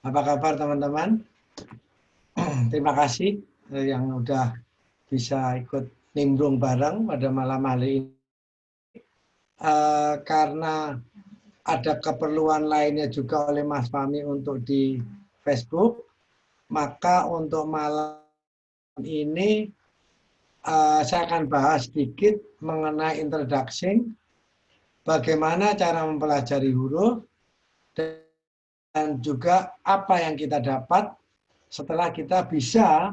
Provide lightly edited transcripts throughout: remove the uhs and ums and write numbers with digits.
Apa kabar teman-teman? Terima kasih yang udah bisa ikut nimbrung bareng pada malam hari ini. Karena ada keperluan lainnya juga oleh Mas Fahmi untuk di Facebook, maka untuk malam ini saya akan bahas sedikit mengenai introduction, bagaimana cara mempelajari huruf, dan juga apa yang kita dapat setelah kita bisa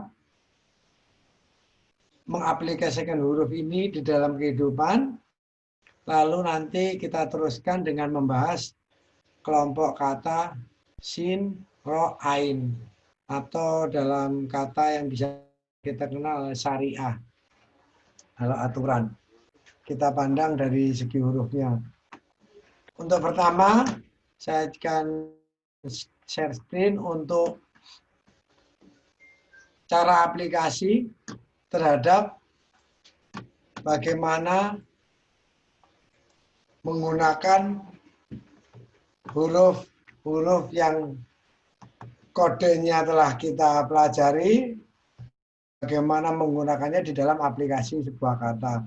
mengaplikasikan huruf ini di dalam kehidupan. Lalu nanti kita teruskan dengan membahas kelompok kata sin, ro, ain, atau dalam kata yang bisa kita kenal syariah, atau aturan. Kita pandang dari segi hurufnya. Untuk pertama, saya akan share screen untuk cara aplikasi terhadap bagaimana menggunakan huruf-huruf yang kodenya telah kita pelajari, bagaimana menggunakannya di dalam aplikasi sebuah kata.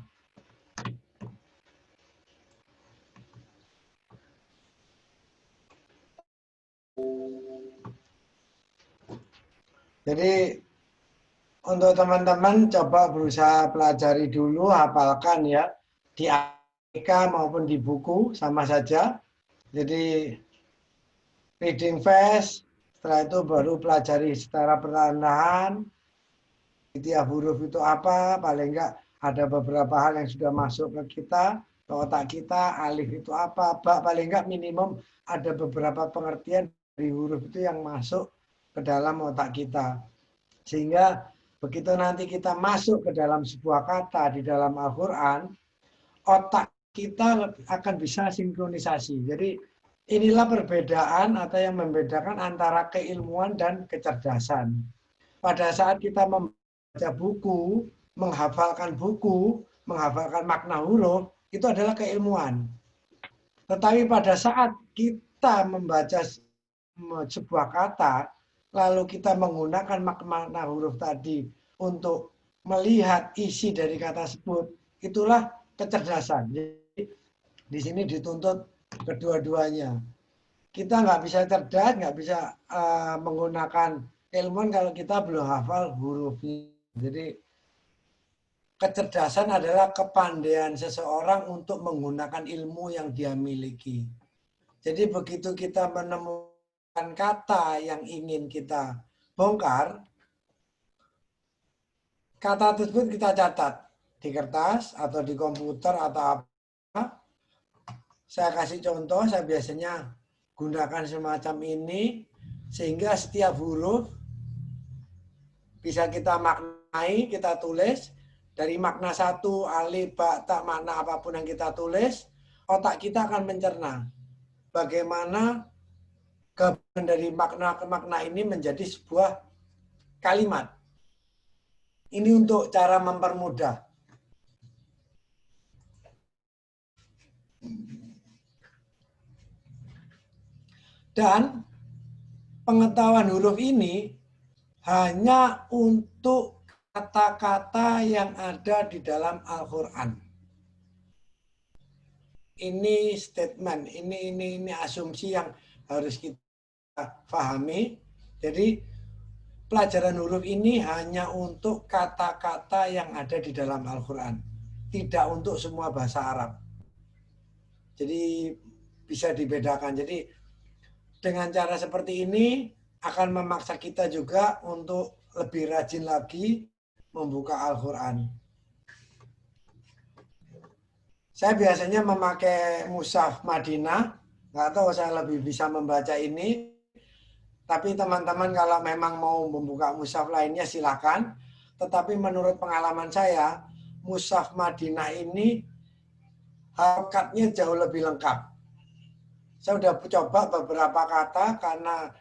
Jadi untuk teman-teman coba berusaha pelajari dulu, hafalkan ya, di APK maupun di buku sama saja. Jadi reading fast, setelah itu baru pelajari secara perlahan-lahan. Tiap huruf itu apa, paling enggak ada beberapa hal yang sudah masuk ke kita, ke otak kita. Alif itu apa, ba, paling enggak minimum ada beberapa pengertian dari huruf itu yang masuk ke dalam otak kita. Sehingga begitu nanti kita masuk ke dalam sebuah kata di dalam Al-Quran, otak kita akan bisa sinkronisasi. Jadi inilah perbedaan atau yang membedakan antara keilmuan dan kecerdasan. Pada saat kita membaca buku, menghafalkan makna huruf, itu adalah keilmuan. Tetapi pada saat kita membaca sebuah kata, lalu kita menggunakan makna huruf tadi untuk melihat isi dari kata tersebut, itulah kecerdasan. Jadi di sini dituntut kedua-duanya. Kita nggak bisa cerdas, nggak bisa menggunakan keilmuan kalau kita belum hafal hurufnya. Jadi kecerdasan adalah kepandaian seseorang untuk menggunakan ilmu yang dia miliki. Jadi begitu kita menemukan kata yang ingin kita bongkar, kata tersebut kita catat di kertas atau di komputer atau apa. Saya kasih contoh, saya biasanya gunakan semacam ini, sehingga setiap huruf bisa kita maknai, kita tulis. Dari makna satu, alif, ba, ta, makna apapun yang kita tulis, otak kita akan mencerna bagaimana gabungan dari makna ke makna ini menjadi sebuah kalimat. Ini untuk cara mempermudah. Dan pengetahuan huruf ini hanya untuk kata-kata yang ada di dalam Al-Quran. Ini statement, ini asumsi yang harus kita pahami. Jadi pelajaran huruf ini hanya untuk kata-kata yang ada di dalam Al-Quran, tidak untuk semua bahasa Arab. Jadi bisa dibedakan. Jadi dengan cara seperti ini akan memaksa kita juga untuk lebih rajin lagi membuka Al-Quran. Saya biasanya memakai mushaf Madinah, nggak tahu saya lebih bisa membaca ini. Tapi teman-teman kalau memang mau membuka mushaf lainnya silakan. Tetapi menurut pengalaman saya, mushaf Madinah ini harokatnya jauh lebih lengkap. Saya sudah coba beberapa kata karena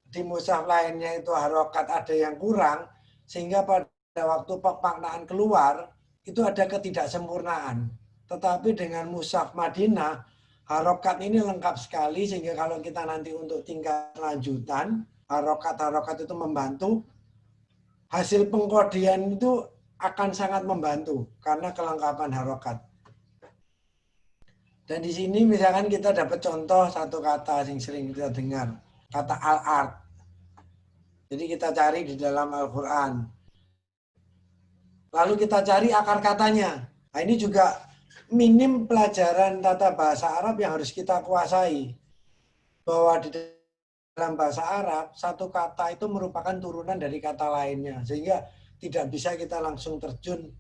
di mushaf lainnya itu harokat ada yang kurang, sehingga pada waktu pemaknaan keluar itu ada ketidaksempurnaan. Tetapi dengan mushaf Madinah, harokat ini lengkap sekali, sehingga kalau kita nanti untuk tingkat lanjutan, harokat-harokat itu membantu, hasil pengkodean itu akan sangat membantu karena kelengkapan harokat. Dan di sini misalkan kita dapat contoh satu kata yang sering kita dengar, kata al-ard. Jadi kita cari di dalam Al-Quran. Lalu kita cari akar katanya. Nah, ini juga minim pelajaran tata bahasa Arab yang harus kita kuasai. Bahwa di dalam bahasa Arab, satu kata itu merupakan turunan dari kata lainnya. Sehingga tidak bisa kita langsung terjun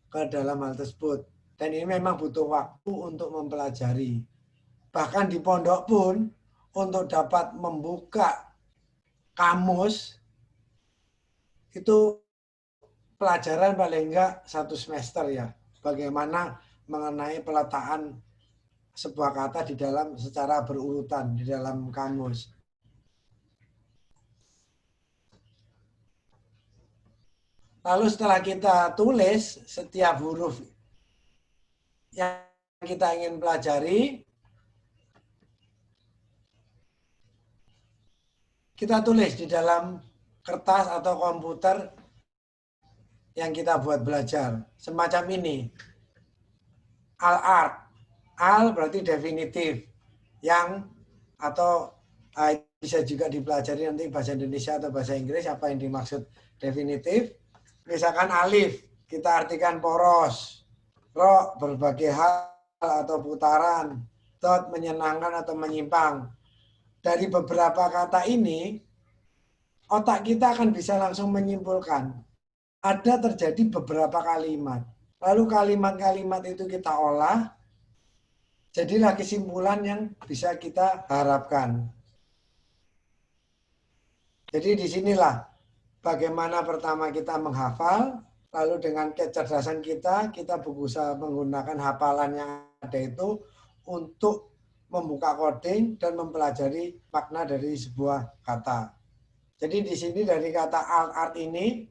ke dalam hal tersebut. Dan ini memang butuh waktu untuk mempelajari. Bahkan di pondok pun, untuk dapat membuka kamus, itu pelajaran paling enggak 1 semester ya. Bagaimana mengenai peletakan sebuah kata di dalam secara berurutan di dalam kamus. Lalu setelah kita tulis setiap huruf yang kita ingin pelajari, kita tulis di dalam kertas atau komputer yang kita buat belajar. Semacam ini. Al-ard. Al berarti definitif. Yang atau bisa juga dipelajari nanti bahasa Indonesia atau bahasa Inggris apa yang dimaksud definitif. Misalkan alif, kita artikan poros. Ro, berbagai hal atau putaran. Dot, menyenangkan atau menyimpang. Dari beberapa kata ini, otak kita akan bisa langsung menyimpulkan. Ada terjadi beberapa kalimat. Lalu kalimat-kalimat itu kita olah, jadilah kesimpulan yang bisa kita harapkan. Jadi disinilah bagaimana pertama kita menghafal, lalu dengan kecerdasan kita berusaha menggunakan hafalan yang ada itu untuk membuka coding dan mempelajari makna dari sebuah kata. Jadi di sini dari kata al-ard ini,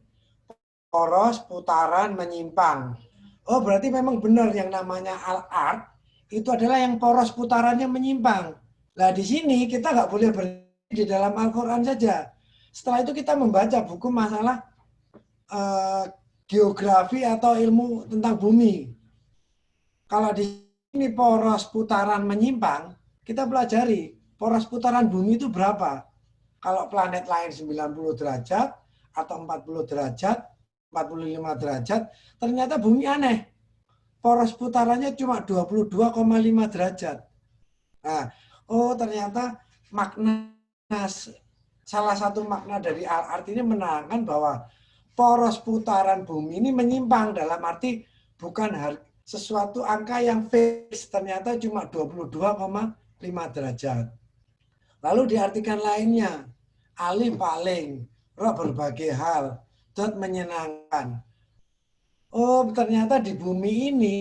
poros, putaran, menyimpang. Oh berarti memang benar yang namanya al-ard itu adalah yang poros putarannya menyimpang. Nah di sini kita nggak boleh berhenti di dalam Al-Quran saja. Setelah itu kita membaca buku masalah geografi atau ilmu tentang bumi. Kalau di sini poros putaran menyimpang, kita pelajari poros putaran bumi itu berapa. Kalau planet lain 90 derajat atau 40 derajat, 45 derajat, ternyata bumi aneh. Poros putarannya cuma 22,5 derajat. Nah, oh ternyata makna salah satu makna dari al-ard ini menerangkan bahwa poros putaran bumi ini menyimpang dalam arti bukan sesuatu angka yang fix, ternyata cuma 22,5 derajat. Lalu diartikan lainnya, alif paling, roh berbagai hal, dot menyenangkan. Oh ternyata di bumi ini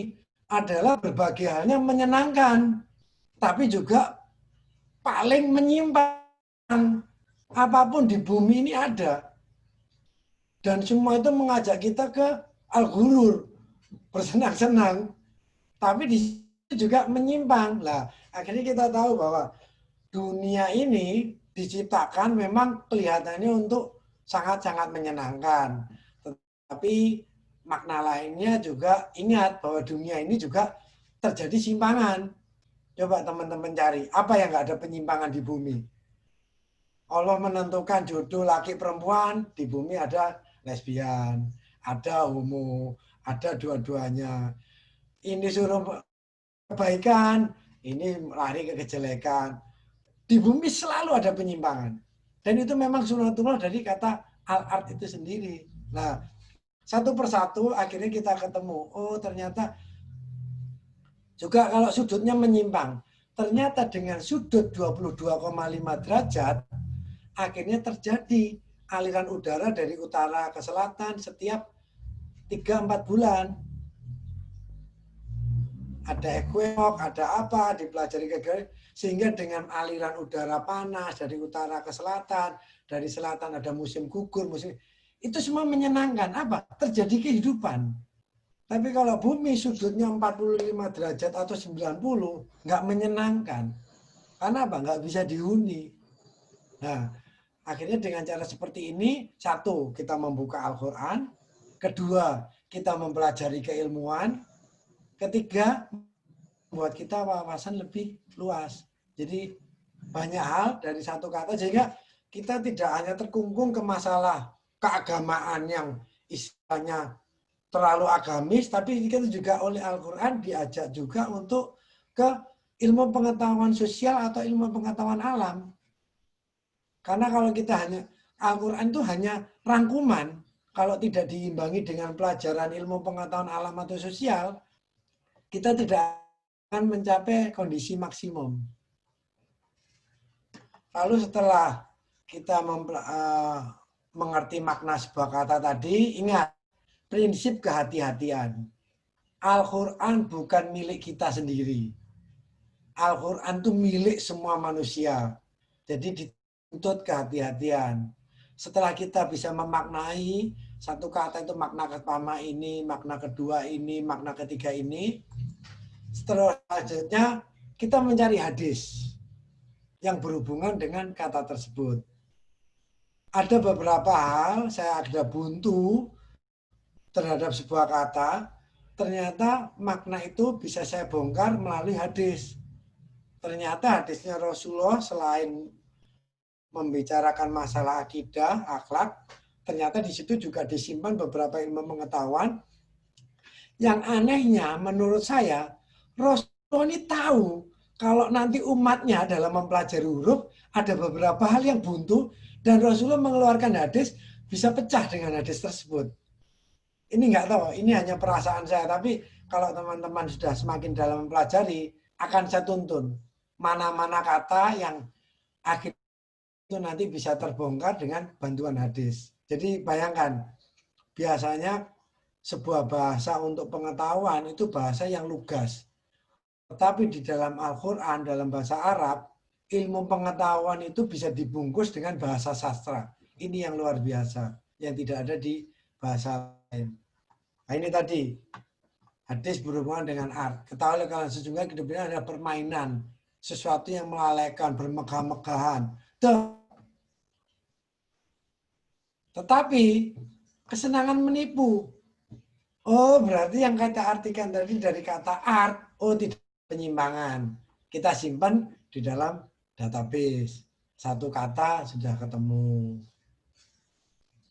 adalah berbagai halnya menyenangkan, tapi juga paling menyimpang. Apapun di bumi ini ada. Dan semua itu mengajak kita ke al-ghurur, bersenang-senang. Tapi di situ juga menyimpang. Lah, akhirnya kita tahu bahwa dunia ini diciptakan memang kelihatannya untuk sangat-sangat menyenangkan. Tetapi makna lainnya juga ingat bahwa dunia ini juga terjadi simpangan. Coba teman-teman cari, apa yang nggak ada penyimpangan di bumi? Allah menentukan jodoh laki perempuan, di bumi ada lesbian, ada homo, ada dua-duanya. Ini suruh kebaikan, ini lari ke kejelekan. Di bumi selalu ada penyimpangan. Dan itu memang sunatullah dari kata al-ard itu sendiri. Nah, satu persatu akhirnya kita ketemu. Oh ternyata juga kalau sudutnya menyimpang. Ternyata dengan sudut 22,5 derajat, akhirnya terjadi aliran udara dari utara ke selatan setiap 3-4 bulan. Ada equinox, ada apa, dipelajari ke sehingga dengan aliran udara panas dari utara ke selatan, dari selatan ada musim gugur, musim itu semua menyenangkan. Apa? Terjadi kehidupan. Tapi kalau bumi sudutnya 45 derajat atau 90, nggak menyenangkan. Karena apa? Nggak bisa dihuni. Nah, Akhirnya dengan cara seperti ini, satu, kita membuka Al-Quran. Kedua, kita mempelajari keilmuan. Ketiga, membuat kita wawasan lebih luas. Jadi banyak hal dari satu kata, sehingga kita tidak hanya terkungkung ke masalah keagamaan yang istilahnya terlalu agamis, tapi kita juga oleh Al-Quran diajak juga untuk ke ilmu pengetahuan sosial atau ilmu pengetahuan alam. Karena kalau kita hanya, Al-Quran itu hanya rangkuman, kalau tidak diimbangi dengan pelajaran ilmu pengetahuan alam atau sosial, kita tidak akan mencapai kondisi maksimum. Lalu setelah kita mengerti makna sebuah kata tadi, ingat, prinsip kehati-hatian. Al-Quran bukan milik kita sendiri. Al-Quran itu milik semua manusia. Jadi dituntut kehati-hatian. Setelah kita bisa memaknai satu kata itu makna pertama ini, makna kedua ini, makna ketiga ini, selanjutnya kita mencari hadis yang berhubungan dengan kata tersebut. Ada beberapa hal saya ada buntu terhadap sebuah kata, ternyata makna itu bisa saya bongkar melalui hadis. Ternyata hadisnya Rasulullah selain membicarakan masalah akidah, akhlak, ternyata di situ juga disimpan beberapa ilmu pengetahuan. Yang anehnya menurut saya, Rasulullah ini tahu kalau nanti umatnya dalam mempelajari huruf ada beberapa hal yang buntu dan Rasulullah mengeluarkan hadis bisa pecah dengan hadis tersebut. Ini nggak tahu, ini hanya perasaan saya, tapi kalau teman-teman sudah semakin dalam mempelajari, akan saya tuntun mana-mana kata yang akhirnya itu nanti bisa terbongkar dengan bantuan hadis. Jadi bayangkan, biasanya sebuah bahasa untuk pengetahuan itu bahasa yang lugas. Tetapi di dalam Al-Quran, dalam bahasa Arab, ilmu pengetahuan itu bisa dibungkus dengan bahasa sastra. Ini yang luar biasa, yang tidak ada di bahasa lain. Nah ini tadi, hadis berhubungan dengan art. Ketahuilah kalau sesungguhnya hidup ini adalah permainan. Sesuatu yang melalaikan, bermegah-megahan. Tetapi kesenangan menipu. Oh, berarti yang kata artikan tadi dari kata art. Oh, tidak penyimpangan. Kita simpan di dalam database. Satu kata sudah ketemu.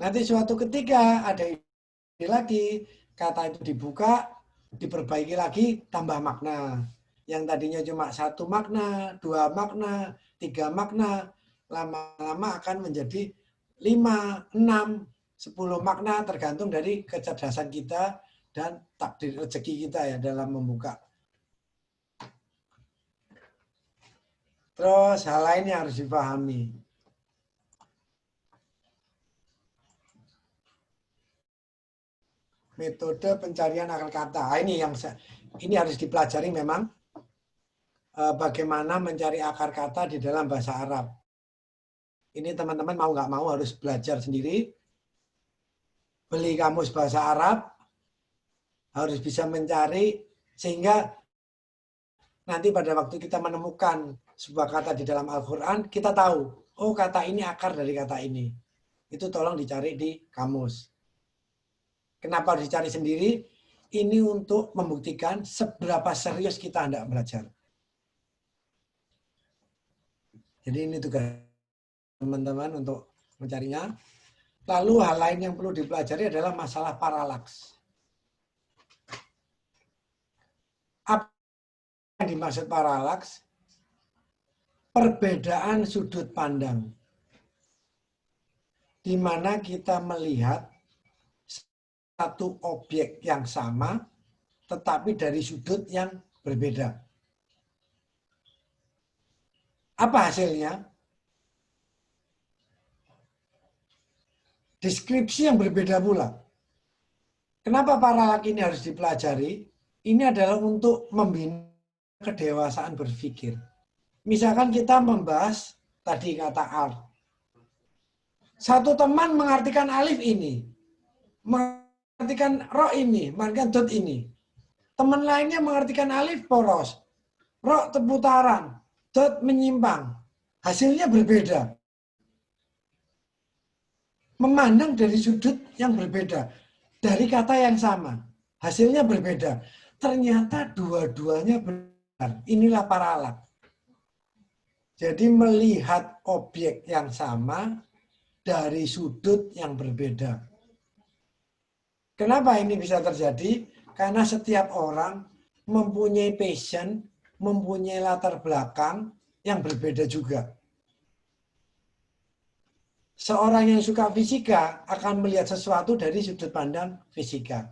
Nanti suatu ketika ada ide lagi, kata itu dibuka, diperbaiki lagi, tambah makna. Yang tadinya cuma satu makna, dua makna, tiga makna, lama-lama akan menjadi 5, 6, 10 makna tergantung dari kecerdasan kita dan takdir rezeki kita ya dalam membuka. Terus hal lain yang harus dipahami. Metode pencarian akar kata. Ini harus dipelajari memang bagaimana mencari akar kata di dalam bahasa Arab. Ini teman-teman mau nggak mau harus belajar sendiri. Beli kamus bahasa Arab, harus bisa mencari, sehingga nanti pada waktu kita menemukan sebuah kata di dalam Al-Quran, kita tahu, oh kata ini akar dari kata ini. Itu tolong dicari di kamus. Kenapa harus dicari sendiri? Ini untuk membuktikan seberapa serius kita hendak belajar. Jadi ini tugas teman-teman untuk mencarinya. Lalu hal lain yang perlu dipelajari adalah masalah paralaks. Apa yang dimaksud paralaks? Perbedaan sudut pandang. Di mana kita melihat satu objek yang sama, tetapi dari sudut yang berbeda. Apa hasilnya? Deskripsi yang berbeda pula. Kenapa paralaks ini harus dipelajari? Ini adalah untuk membina kedewasaan berpikir. Misalkan kita membahas tadi kata art. Satu teman mengartikan alif ini, mengartikan ro ini, mengartikan dot ini. Teman lainnya mengartikan alif poros, ro putaran, dot menyimpang. Hasilnya berbeda. memandang dari sudut yang berbeda, dari kata yang sama, hasilnya berbeda. Ternyata dua-duanya benar. Inilah paralak. Jadi melihat objek yang sama dari sudut yang berbeda. Kenapa ini bisa terjadi? Karena setiap orang mempunyai passion, mempunyai latar belakang yang berbeda juga. Seorang yang suka fisika akan melihat sesuatu dari sudut pandang fisika.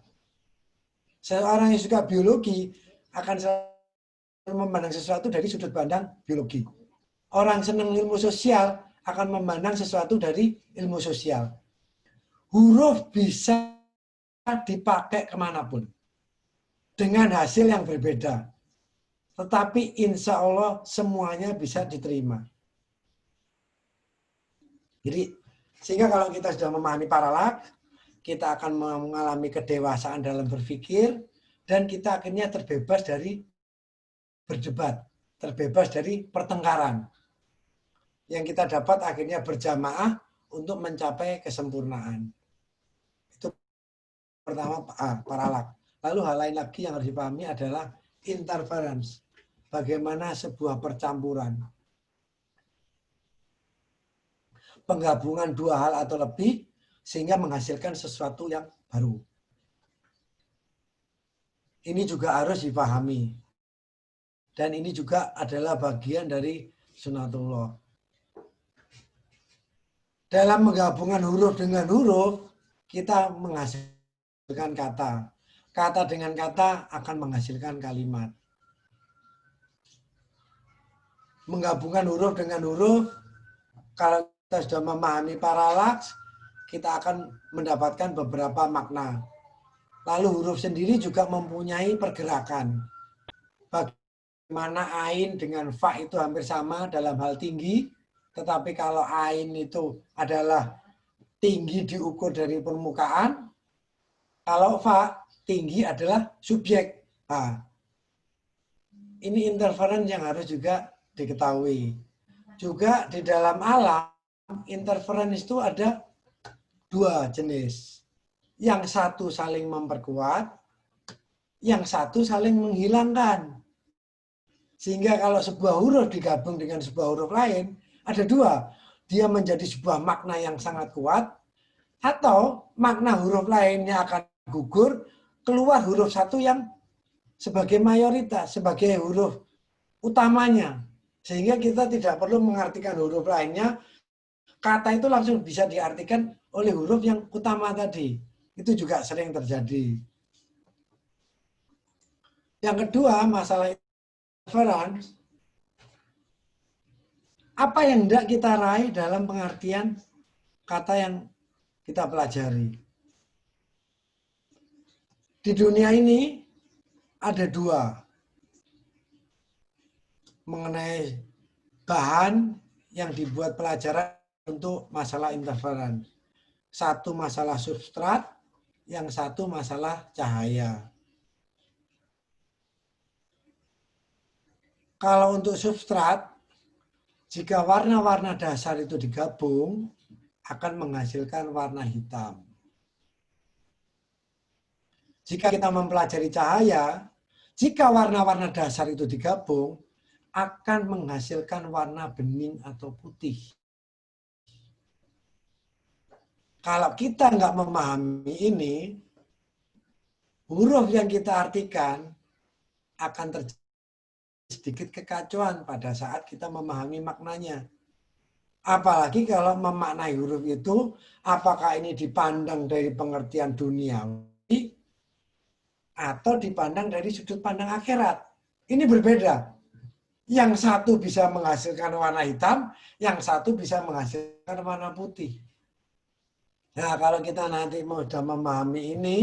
Seorang yang suka biologi akan selalu memandang sesuatu dari sudut pandang biologi. Orang senang ilmu sosial akan memandang sesuatu dari ilmu sosial. Huruf bisa dipakai kemanapun dengan hasil yang berbeda. Tetapi insya Allah semuanya bisa diterima. Jadi sehingga kalau kita sudah memahami paralak, kita akan mengalami kedewasaan dalam berpikir dan kita akhirnya terbebas dari berdebat, terbebas dari pertengkaran. Yang kita dapat akhirnya berjamaah untuk mencapai kesempurnaan. Itu pertama paralak. Lalu hal lain lagi yang harus dipahami adalah interference. Bagaimana sebuah percampuran. Penggabungan dua hal atau lebih sehingga menghasilkan sesuatu yang baru. Ini juga harus dipahami. Dan ini juga adalah bagian dari sunatullah. Dalam menggabungkan huruf dengan huruf, kita menghasilkan kata. Kata dengan kata akan menghasilkan kalimat. Menggabungkan huruf dengan huruf, kalau kita sudah memahami paralaks, kita akan mendapatkan beberapa makna. Lalu huruf sendiri juga mempunyai pergerakan. Bagaimana ain dengan fa itu hampir sama dalam hal tinggi, tetapi kalau ain itu adalah tinggi diukur dari permukaan, kalau fa tinggi adalah subjek. Nah, ini interference yang harus juga diketahui. Juga di dalam alam, interference itu ada dua jenis. Yang satu saling memperkuat, yang satu saling menghilangkan. Sehingga kalau sebuah huruf digabung dengan sebuah huruf lain, ada dua. Dia menjadi sebuah makna yang sangat kuat, atau makna huruf lainnya akan gugur, keluar huruf satu yang sebagai mayoritas, sebagai huruf utamanya. Sehingga kita tidak perlu mengartikan huruf lainnya, kata itu langsung bisa diartikan oleh huruf yang utama tadi. Itu juga sering terjadi. Yang kedua, masalah interference. Apa yang hendak kita raih dalam pengertian kata yang kita pelajari? Di dunia ini ada dua mengenai bahan yang dibuat pelajaran untuk masalah interference. Satu masalah substrat, yang satu masalah cahaya. Kalau untuk substrat, jika warna-warna dasar itu digabung, akan menghasilkan warna hitam. Jika kita mempelajari cahaya, jika warna-warna dasar itu digabung, akan menghasilkan warna bening atau putih. Kalau kita nggak memahami ini, huruf yang kita artikan akan terjadi sedikit kekacauan pada saat kita memahami maknanya. Apalagi kalau memaknai huruf itu, apakah ini dipandang dari pengertian duniawi atau dipandang dari sudut pandang akhirat. Ini berbeda. Yang satu bisa menghasilkan warna hitam, yang satu bisa menghasilkan warna putih. Nah, kalau kita nanti sudah memahami ini,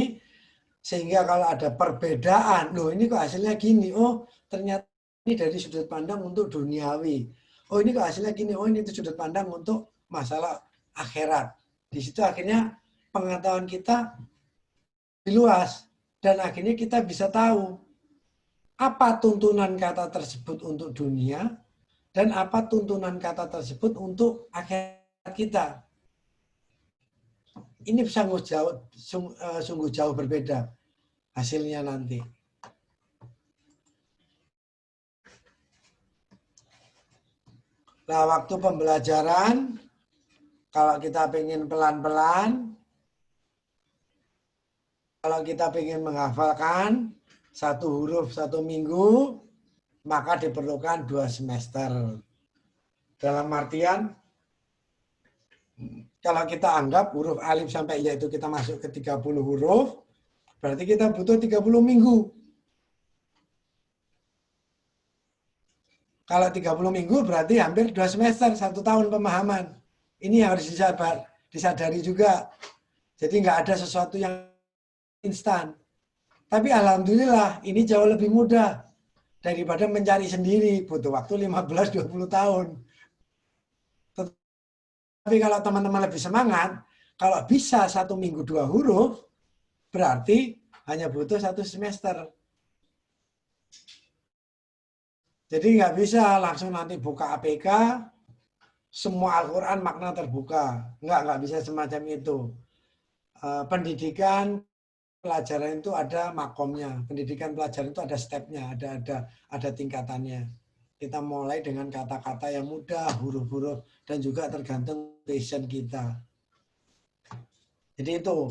sehingga kalau ada perbedaan, loh ini kok hasilnya gini, oh ternyata ini dari sudut pandang untuk duniawi. Oh ini kok hasilnya gini, oh ini itu sudut pandang untuk masalah akhirat. Di situ akhirnya pengetahuan kita luas, dan akhirnya kita bisa tahu apa tuntunan kata tersebut untuk dunia, dan apa tuntunan kata tersebut untuk akhirat kita. Ini sungguh jauh berbeda hasilnya nanti. Nah, waktu pembelajaran, kalau kita pengen pelan-pelan, kalau kita pengen menghafalkan satu huruf satu minggu, maka diperlukan 2 semester. Dalam artian, kalau kita anggap huruf alif sampai ya itu kita masuk ke 30 huruf, berarti kita butuh 30 minggu. Kalau 30 minggu berarti hampir 2 semester, 1 tahun pemahaman. Ini yang harus disadari juga. Jadi nggak ada sesuatu yang instan. Tapi alhamdulillah ini jauh lebih mudah daripada mencari sendiri. Butuh waktu 15-20 tahun. Tapi kalau teman-teman lebih semangat, kalau bisa 1 minggu 2 huruf, berarti hanya butuh 1 semester. Jadi nggak bisa langsung nanti buka APK, semua Al-Quran makna terbuka. Nggak bisa semacam itu. Pendidikan pelajaran itu ada makomnya. Pendidikan pelajaran itu ada stepnya, ada tingkatannya. Kita mulai dengan kata-kata yang mudah, huruf-huruf, dan juga tergantung passion kita. Jadi itu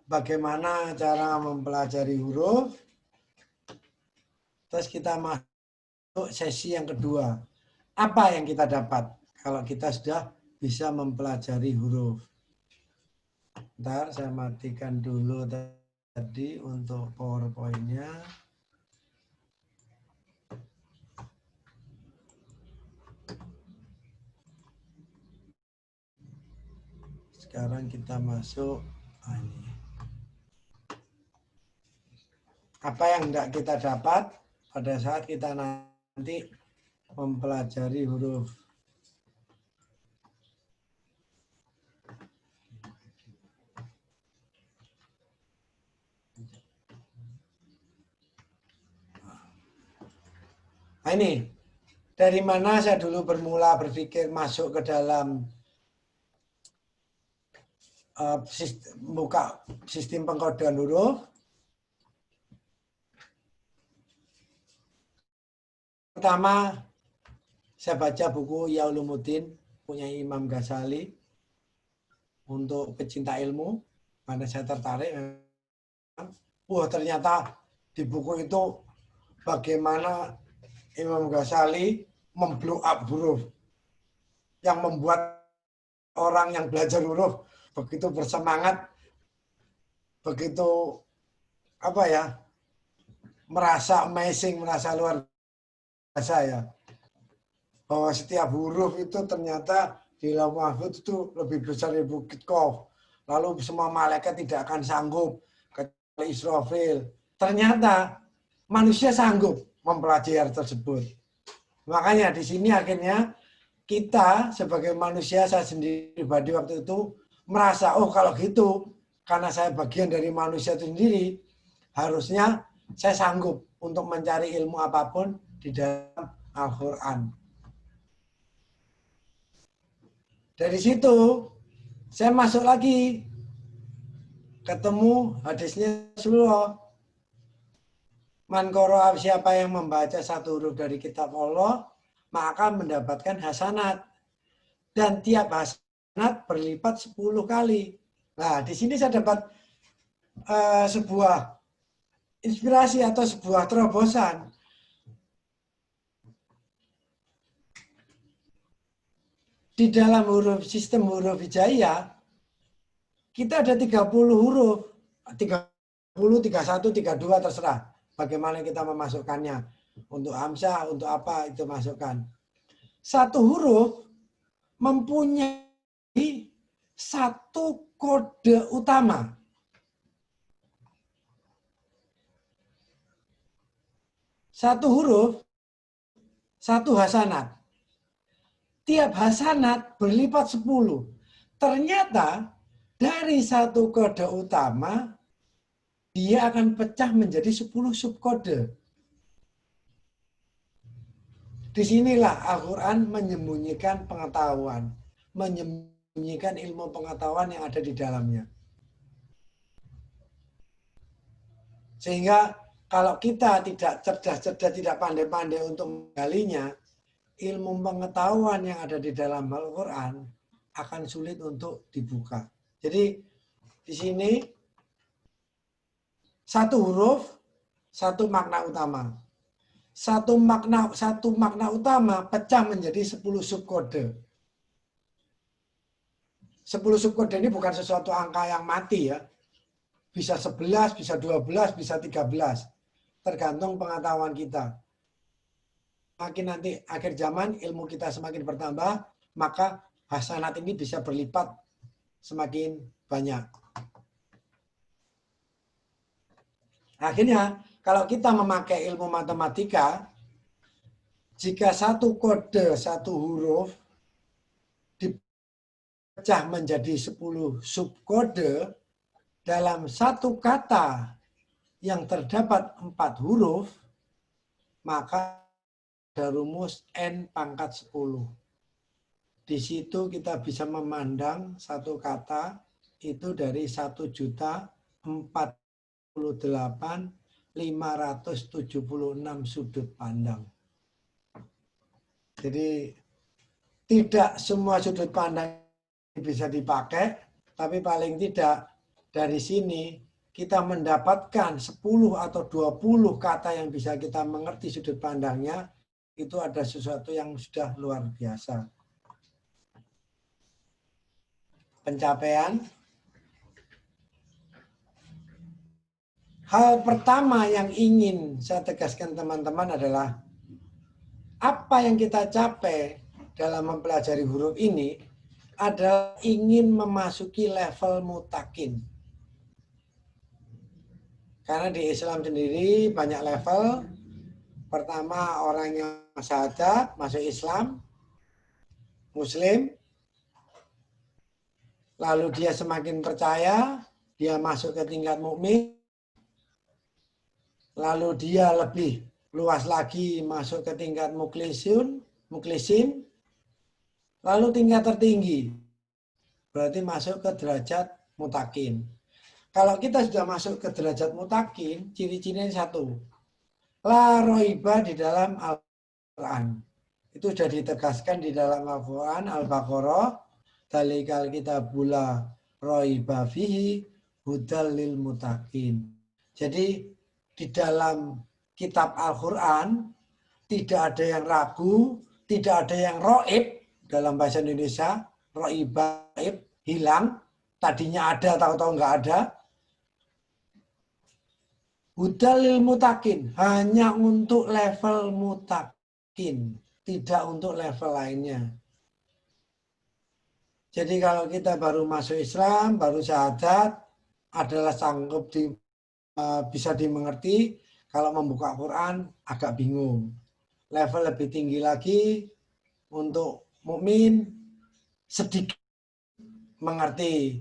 bagaimana cara mempelajari huruf. Terus kita masuk sesi yang kedua. Apa yang kita dapat kalau kita sudah bisa mempelajari huruf? Ntar saya matikan dulu tadi untuk PowerPoint-nya. Sekarang kita masuk ini. Apa yang tidak kita dapat pada saat kita nanti mempelajari huruf. Nah ini, dari mana saya dulu bermula berpikir masuk ke dalam buka sistem pengkodean huruf. Pertama, saya baca buku Ya Ulumuddin, punya Imam Ghazali, untuk pecinta ilmu, karena saya tertarik. Wah, ternyata di buku itu bagaimana Imam Ghazali memblow up huruf, yang membuat orang yang belajar huruf begitu bersemangat, begitu merasa amazing, merasa luar biasa ya, bahwa setiap huruf itu ternyata di Lauh Mahfuz itu lebih besar dari Bukit Qaf. Lalu semua malaikat tidak akan sanggup kecuali Israfil. Ternyata manusia sanggup mempelajari hal tersebut. Makanya di sini akhirnya kita sebagai manusia, saya sendiri pribadi waktu itu merasa, oh kalau gitu, karena saya bagian dari manusia itu sendiri, harusnya saya sanggup untuk mencari ilmu apapun di dalam Al-Quran. Dari situ, saya masuk lagi, ketemu hadisnya Rasulullah. Man qara'a, siapa yang membaca satu huruf dari kitab Allah, maka mendapatkan hasanat. Dan tiap hasanat berlipat 10 kali. Nah, di sini saya dapat sebuah inspirasi atau sebuah terobosan. Di dalam sistem huruf hijaiyah, kita ada 30 huruf. 30, 31, 32 terserah. Bagaimana kita memasukkannya. Untuk hamzah, untuk apa itu masukkan. Satu huruf mempunyai satu kode utama. Satu huruf, satu hasanat. Tiap hasanat berlipat 10. Ternyata dari satu kode utama, dia akan pecah menjadi 10 subkode. Disinilah Al-Quran menyembunyikan pengetahuan, menyembunyikan menyembunyikan ilmu pengetahuan yang ada di dalamnya. Sehingga kalau kita tidak cerdas-cerdas, tidak pandai-pandai untuk menggalinya, ilmu pengetahuan yang ada di dalam Al-Quran akan sulit untuk dibuka. Jadi di sini satu huruf, satu makna utama. Satu makna utama pecah menjadi 10 subkode. 10 subkode ini bukan sesuatu angka yang mati ya. Bisa 11, bisa 12, bisa 13. Tergantung pengetahuan kita. Makin nanti akhir zaman ilmu kita semakin bertambah, maka hasanat ini bisa berlipat semakin banyak. Akhirnya kalau kita memakai ilmu matematika, jika satu kode, satu huruf dipecah menjadi 10 subkode, dalam satu kata yang terdapat 4 huruf, maka ada rumus N pangkat 10. Di situ kita bisa memandang satu kata itu dari 1.048.576 sudut pandang. Jadi tidak semua sudut pandang bisa dipakai, tapi paling tidak dari sini kita mendapatkan 10 atau 20 kata yang bisa kita mengerti sudut pandangnya, itu ada sesuatu yang sudah luar biasa. Pencapaian. Hal pertama yang ingin saya tegaskan teman-teman adalah apa yang kita capai dalam mempelajari huruf ini adalah ingin memasuki level mutakin. Karena di Islam sendiri banyak level. Pertama orang yang syahadat, masuk Islam, Muslim. Lalu dia semakin percaya, dia masuk ke tingkat mukmin. Lalu dia lebih luas lagi masuk ke tingkat muklisin. Lalu tingkat tertinggi, berarti masuk ke derajat mutakin. Kalau kita sudah masuk ke derajat mutakin, ciri-cirinya satu. La roiba di dalam Al-Quran. Itu sudah ditegaskan di dalam Al-Quran, Al-Baqarah. Dalikal kitabula roiba fihi hudal lil mutakin. Jadi di dalam kitab Al-Quran tidak ada yang ragu, tidak ada yang roib dalam bahasa Indonesia, roibaib, hilang, tadinya ada, tahu-tahu nggak ada. Hudalil mutakin, hanya untuk level mutakin, tidak untuk level lainnya. Jadi kalau kita baru masuk Islam, baru syahadat, adalah sanggup bisa dimengerti. Kalau membuka Quran agak bingung. Level lebih tinggi lagi untuk mukmin sedikit mengerti.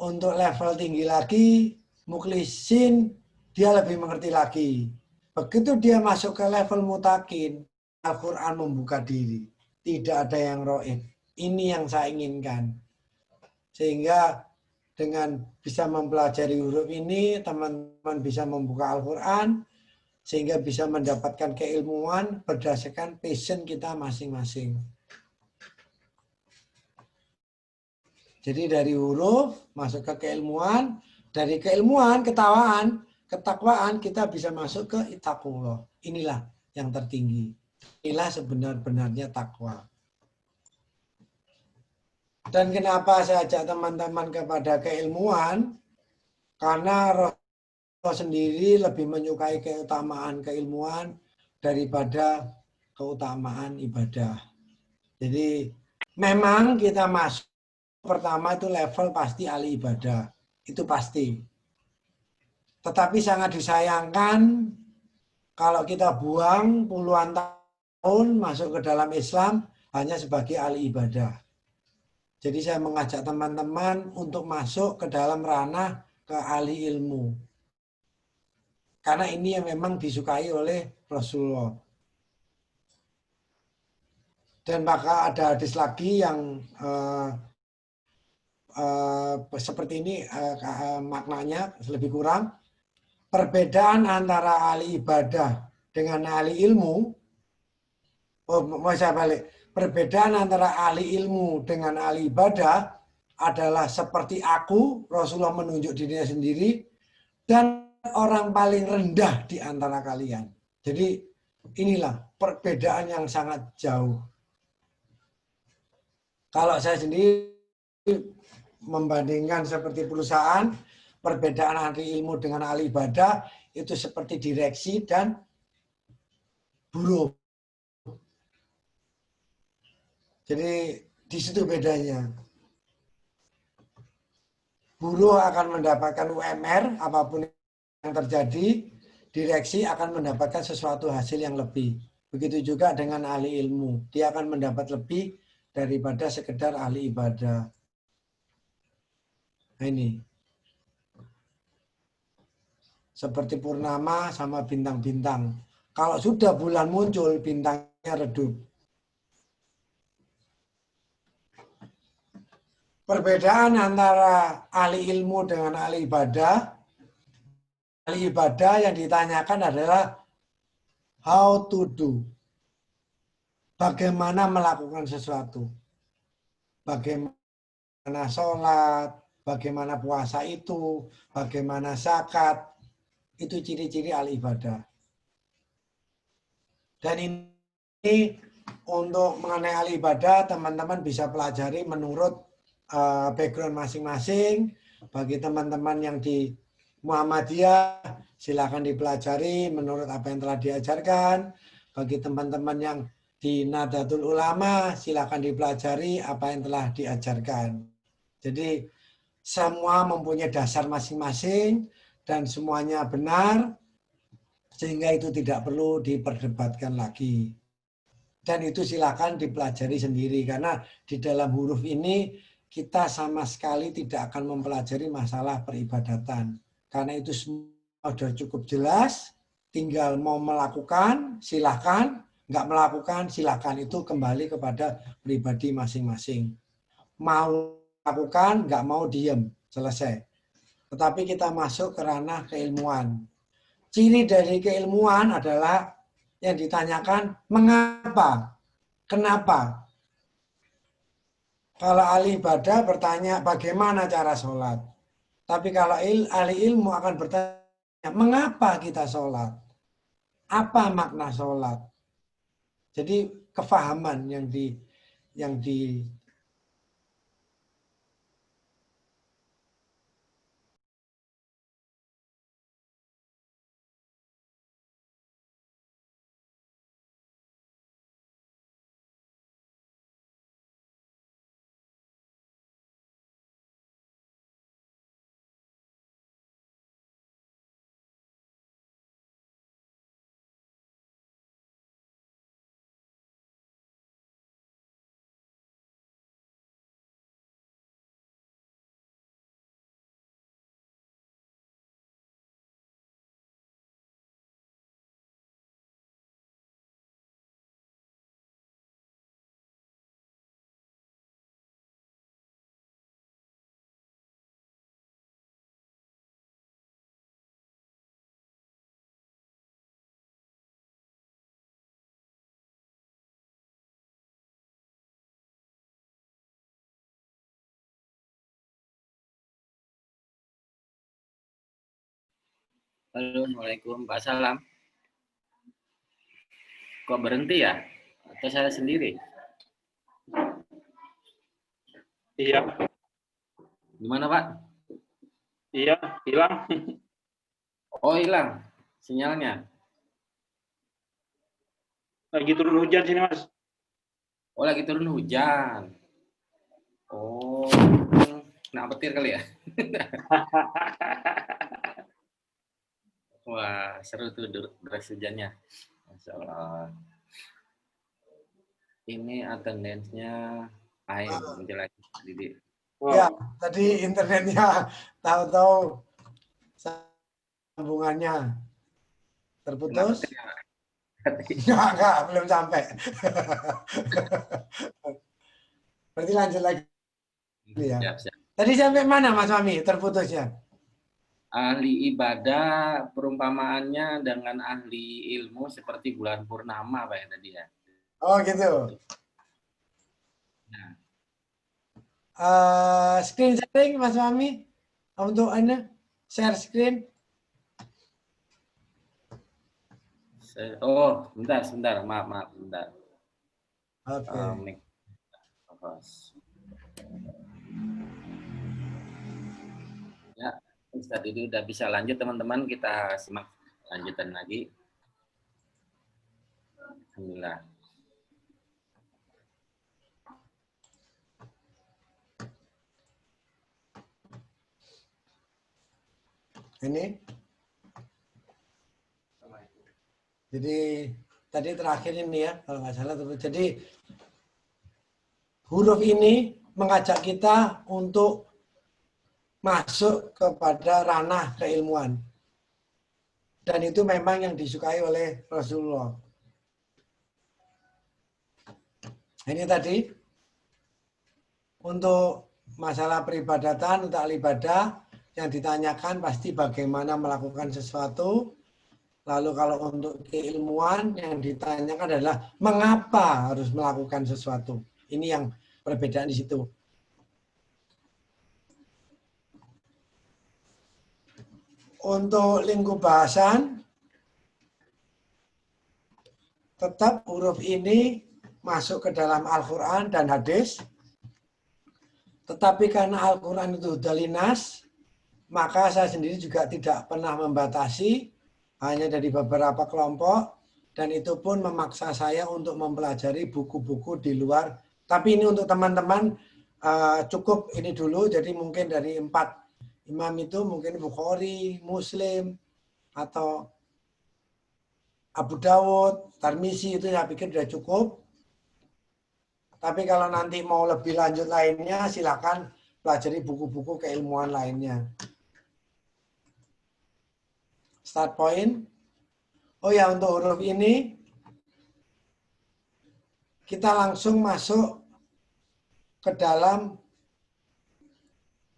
Untuk level tinggi lagi muklisin dia lebih mengerti lagi. Begitu dia masuk ke level mutakin, Al-Quran membuka diri. Tidak ada yang roib. Ini yang saya inginkan. Sehingga dengan bisa mempelajari huruf ini, teman-teman bisa membuka Al-Quran, sehingga bisa mendapatkan keilmuan berdasarkan passion kita masing-masing. Jadi dari huruf masuk ke keilmuan, dari keilmuan, ketakwaan kita bisa masuk ke taqwa. Inilah yang tertinggi. Inilah sebenar-benarnya takwa. Dan kenapa saya ajak teman-teman kepada keilmuan? Karena Rasulullah sendiri lebih menyukai keutamaan keilmuan daripada keutamaan ibadah. Jadi memang kita masuk pertama itu level pasti ahli ibadah. Itu pasti. Tetapi sangat disayangkan kalau kita buang puluhan tahun masuk ke dalam Islam hanya sebagai ahli ibadah. Jadi saya mengajak teman-teman untuk masuk ke dalam ranah ke ahli ilmu. Karena ini yang memang disukai oleh Rasulullah. Dan maka ada hadis lagi yang seperti ini maknanya lebih kurang. Perbedaan antara ahli ibadah dengan ahli ilmu, saya balik. Perbedaan antara ahli ilmu dengan ahli ibadah adalah seperti aku, Rasulullah menunjuk dirinya sendiri, dan orang paling rendah di antara kalian. Jadi inilah perbedaan yang sangat jauh. Kalau saya sendiri membandingkan seperti perusahaan, perbedaan ahli ilmu dengan ahli ibadah itu seperti direksi dan buruh. Jadi di situ bedanya. Buruh akan mendapatkan UMR apapun yang terjadi, direksi akan mendapatkan sesuatu hasil yang lebih. Begitu juga dengan ahli ilmu, dia akan mendapat lebih daripada sekedar ahli ibadah. Nah, ini seperti purnama sama bintang-bintang. Kalau sudah bulan muncul, bintangnya redup. Perbedaan antara ahli ilmu dengan ahli ibadah yang ditanyakan adalah how to do. Bagaimana melakukan sesuatu. Bagaimana sholat, bagaimana puasa itu, bagaimana zakat. Itu ciri-ciri ahli ibadah. Dan ini untuk mengenai ahli ibadah, teman-teman bisa pelajari menurut background masing-masing. Bagi teman-teman yang di Muhammadiyah, silakan dipelajari menurut apa yang telah diajarkan. Bagi teman-teman yang di Nahdlatul Ulama, silakan dipelajari apa yang telah diajarkan. Jadi semua mempunyai dasar masing-masing dan semuanya benar, sehingga itu tidak perlu diperdebatkan lagi. Dan itu silakan dipelajari sendiri, karena di dalam huruf ini kita sama sekali tidak akan mempelajari masalah peribadatan. Karena itu semua sudah cukup jelas, tinggal mau melakukan, silakan, nggak melakukan, silakan. Itu kembali kepada pribadi masing-masing. Mau lakukan, nggak mau diem, selesai. Tetapi kita masuk ke ranah keilmuan. Ciri dari keilmuan adalah yang ditanyakan mengapa, kenapa. Kalau ahli ibadah bertanya bagaimana cara sholat. Tapi kalau ahli ilmu akan bertanya mengapa kita sholat. Apa makna sholat. Jadi kefahaman yang di Assalamualaikum, Pak Salam. Kok berhenti ya? Atau saya sendiri? Iya. Gimana, Pak? Iya, hilang. Oh, hilang sinyalnya. Lagi turun hujan sini, Mas. Oh, lagi turun hujan. Oh, kena petir kali ya? Wah, seru tuh deras hujannya. Masya Allah. Ini attendance-nya air muncul lagi, Didi. Wow. Ya, tadi internetnya tahu-tahu sambungannya terputus. Enggak, belum sampai. Berarti lanjut lagi ya. Siap, siap. Tadi sampai mana Mas Fahmi terputusnya? Ahli ibadah perumpamaannya dengan ahli ilmu seperti bulan purnama Pak ya tadi ya. Oh gitu. Nah, Screen sharing Mas Fahmi untuk Anda share screen. oh, sebentar, maaf, sebentar. Oke. Ya, Ustaz ini udah bisa lanjut teman-teman, kita simak lanjutan lagi. Alhamdulillah. Ini. Jadi tadi terakhir ini ya, kalau nggak salah. Jadi huruf ini mengajak kita untuk masuk kepada ranah keilmuan. Dan itu memang yang disukai oleh Rasulullah. Ini tadi untuk masalah peribadatan, untuk ibadah yang ditanyakan pasti bagaimana melakukan sesuatu. Lalu kalau untuk keilmuan yang ditanyakan adalah mengapa harus melakukan sesuatu. Ini yang perbedaan di situ. Untuk lingkup bahasan, tetap huruf ini masuk ke dalam Al-Quran dan hadis. Tetapi karena Al-Quran itu sudah linas, maka saya sendiri juga tidak pernah membatasi, hanya dari beberapa kelompok, dan itu pun memaksa saya untuk mempelajari buku-buku di luar. Tapi ini untuk teman-teman cukup ini dulu, jadi mungkin dari 4 imam itu mungkin Bukhari, Muslim, atau Abu Dawud, Tirmizi itu saya pikir sudah cukup. Tapi kalau nanti mau lebih lanjut lainnya, silakan pelajari buku-buku keilmuan lainnya. Start point. Oh ya, untuk huruf ini, kita langsung masuk ke dalam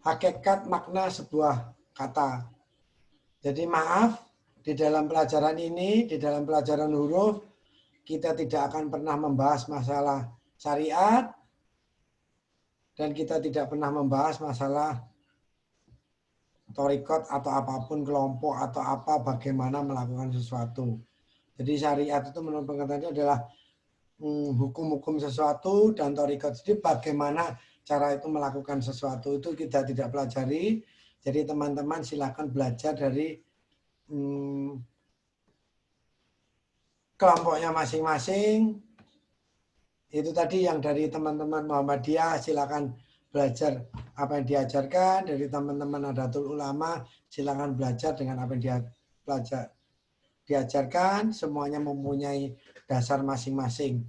hakikat makna sebuah kata. Jadi maaf, di dalam pelajaran ini, di dalam pelajaran huruf, kita tidak akan pernah membahas masalah syariat, dan kita tidak pernah membahas masalah thariqat atau apapun kelompok atau apa bagaimana melakukan sesuatu. Jadi syariat itu menurut pengertiannya adalah hukum-hukum sesuatu, dan thariqat itu bagaimana cara itu melakukan sesuatu itu kita tidak pelajari. Jadi teman-teman silakan belajar dari kelompoknya masing-masing. Itu tadi yang dari teman-teman Muhammadiyah silakan belajar apa yang diajarkan, dari teman-teman Nahdlatul Ulama silakan belajar dengan apa yang diajarkan, semuanya mempunyai dasar masing-masing.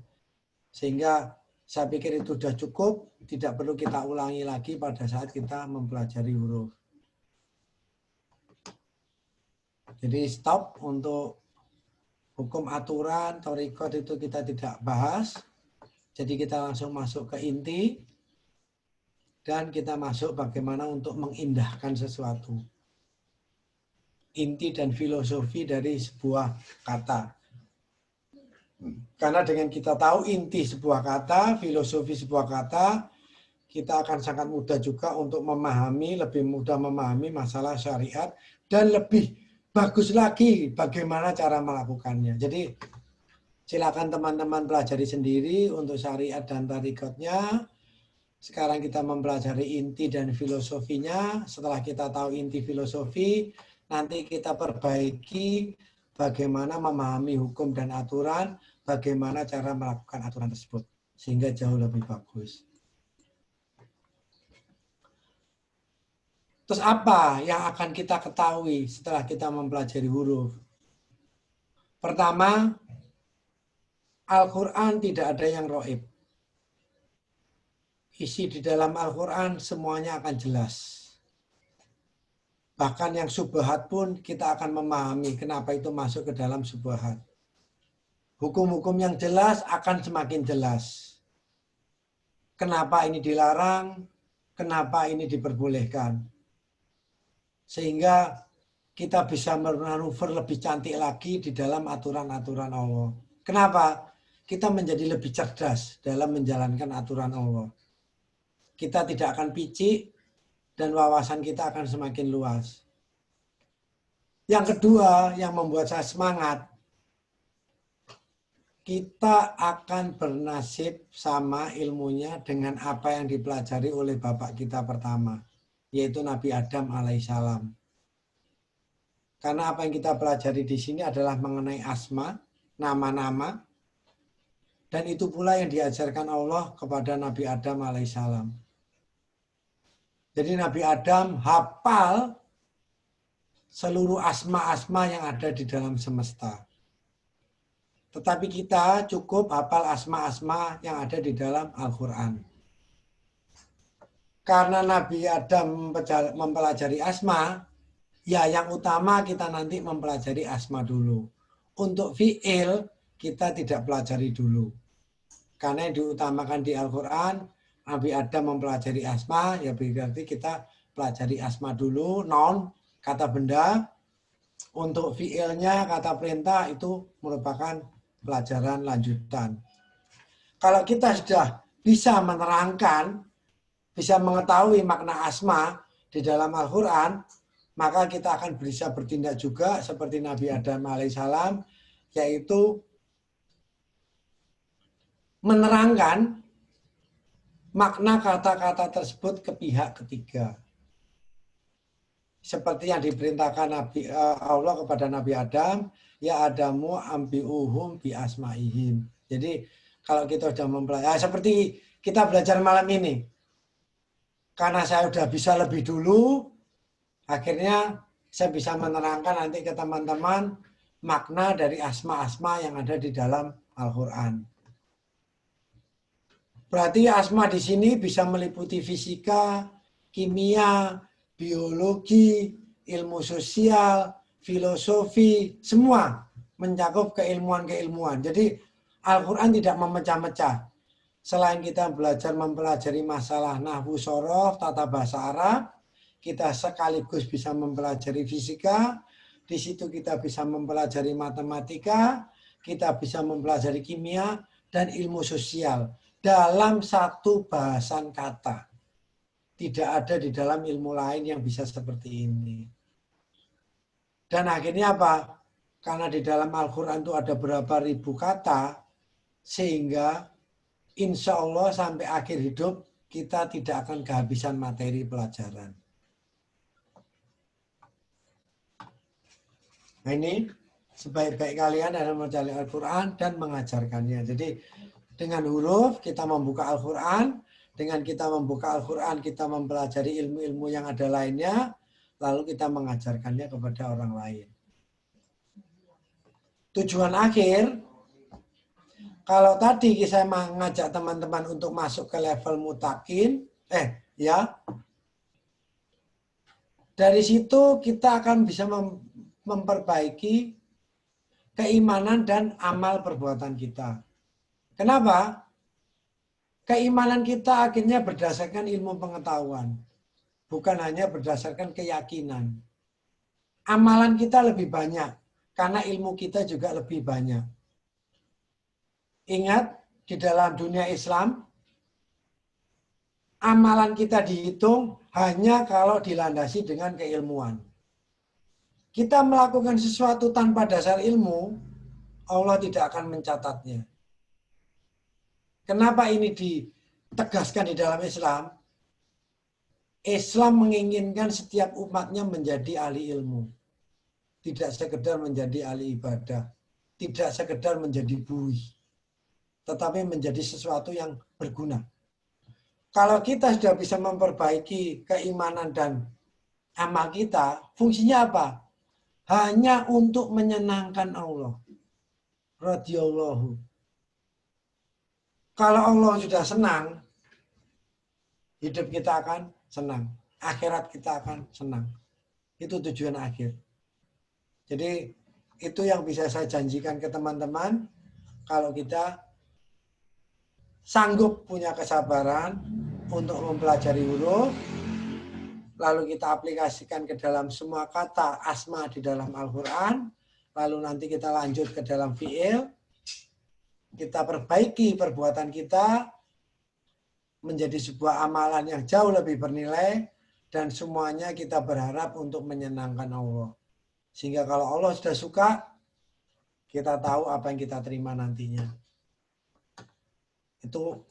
Sehingga saya pikir itu sudah cukup, tidak perlu kita ulangi lagi pada saat kita mempelajari huruf. Jadi stop untuk hukum aturan, thariqat itu kita tidak bahas. Jadi kita langsung masuk ke inti, dan kita masuk bagaimana untuk mengindahkan sesuatu. Inti dan filosofi dari sebuah kata. Karena dengan kita tahu inti sebuah kata, filosofi sebuah kata, kita akan sangat mudah juga untuk memahami, lebih mudah memahami masalah syariat, dan lebih bagus lagi bagaimana cara melakukannya. Jadi silakan teman-teman pelajari sendiri untuk syariat dan thariqatnya. Sekarang kita mempelajari inti dan filosofinya. Setelah kita tahu inti filosofi, nanti kita perbaiki bagaimana memahami hukum dan aturan, bagaimana cara melakukan aturan tersebut, sehingga jauh lebih bagus. Terus apa yang akan kita ketahui setelah kita mempelajari huruf? Pertama, Al-Quran tidak ada yang gaib. Isi di dalam Al-Quran semuanya akan jelas. Bahkan yang subhat pun kita akan memahami kenapa itu masuk ke dalam subhat. Hukum-hukum yang jelas akan semakin jelas. Kenapa ini dilarang? kenapa ini diperbolehkan. Sehingga kita bisa manuver lebih cantik lagi di dalam aturan-aturan Allah. Kenapa? Kita menjadi lebih cerdas dalam menjalankan aturan Allah. Kita tidak akan picik dan wawasan kita akan semakin luas. Yang kedua yang membuat saya semangat, kita akan bernasib sama ilmunya dengan apa yang dipelajari oleh bapak kita pertama, yaitu Nabi Adam alaihissalam. Karena apa yang kita pelajari di sini adalah mengenai asma, nama-nama, dan itu pula yang diajarkan Allah kepada Nabi Adam alaihissalam. Jadi Nabi Adam hafal seluruh asma-asma yang ada di dalam semesta. Tetapi kita cukup hafal asma-asma yang ada di dalam Al-Quran. Karena Nabi Adam mempelajari asma, ya yang utama kita nanti mempelajari asma dulu. Untuk fi'il, kita tidak pelajari dulu. Karena yang diutamakan di Al-Quran, Nabi Adam mempelajari asma, ya berarti kita pelajari asma dulu, non, kata benda. Untuk fi'ilnya, kata perintah, itu merupakan pelajaran lanjutan. Kalau kita sudah bisa menerangkan, bisa mengetahui makna asma di dalam Al-Quran, maka kita akan bisa bertindak juga seperti Nabi Adam alaihissalam, yaitu menerangkan makna kata-kata tersebut ke pihak ketiga. Seperti yang diperintahkan Allah kepada Nabi Adam, ya Adamu ambi'uhum bi asma'ihim. Jadi kalau kita sudah mempelajari, seperti kita belajar malam ini, karena saya sudah bisa lebih dulu, akhirnya saya bisa menerangkan nanti ke teman-teman makna dari asma-asma yang ada di dalam Al-Quran. Berarti asma di sini bisa meliputi fisika, kimia, biologi, ilmu sosial, filosofi, semua mencakup keilmuan-keilmuan. Jadi Al-Quran tidak memecah-mecah. Selain kita mempelajari masalah nahwu sorof, tata bahasa Arab, kita sekaligus bisa mempelajari fisika, di situ kita bisa mempelajari matematika, kita bisa mempelajari kimia, dan ilmu sosial dalam satu bahasan kata. Tidak ada di dalam ilmu lain yang bisa seperti ini. Dan akhirnya apa? Karena di dalam Al-Quran itu ada berapa ribu kata, sehingga insya Allah sampai akhir hidup kita tidak akan kehabisan materi pelajaran. Nah ini sebaik-baik kalian adalah mencari Al-Quran dan mengajarkannya. Jadi dengan huruf kita membuka Al-Quran, dengan kita membuka Al-Quran kita mempelajari ilmu-ilmu yang ada lainnya, lalu kita mengajarkannya kepada orang lain. Tujuan akhir, kalau tadi saya mengajak teman-teman untuk masuk ke level mutakin, dari situ kita akan bisa memperbaiki keimanan dan amal perbuatan kita. Kenapa? Keimanan kita akhirnya berdasarkan ilmu pengetahuan, bukan hanya berdasarkan keyakinan. Amalan kita lebih banyak, karena ilmu kita juga lebih banyak. Ingat, di dalam dunia Islam, amalan kita dihitung hanya kalau dilandasi dengan keilmuan. Kita melakukan sesuatu tanpa dasar ilmu, Allah tidak akan mencatatnya. Kenapa ini ditegaskan di dalam Islam? Islam menginginkan setiap umatnya menjadi ahli ilmu. Tidak sekedar menjadi ahli ibadah. Tidak sekedar menjadi buih. Tetapi menjadi sesuatu yang berguna. Kalau kita sudah bisa memperbaiki keimanan dan amal kita, fungsinya apa? Hanya untuk menyenangkan Allah. Radhiyallahu. Kalau Allah sudah senang, hidup kita akan senang. Akhirat kita akan senang. Itu tujuan akhir. Jadi itu yang bisa saya janjikan ke teman-teman. Kalau kita sanggup punya kesabaran, untuk mempelajari huruf, lalu kita aplikasikan ke dalam semua kata asma di dalam Al-Quran, lalu nanti kita lanjut ke dalam fi'il, kita perbaiki perbuatan kita menjadi sebuah amalan yang jauh lebih bernilai, dan semuanya kita berharap untuk menyenangkan Allah. Sehingga kalau Allah sudah suka, kita tahu apa yang kita terima nantinya. Itu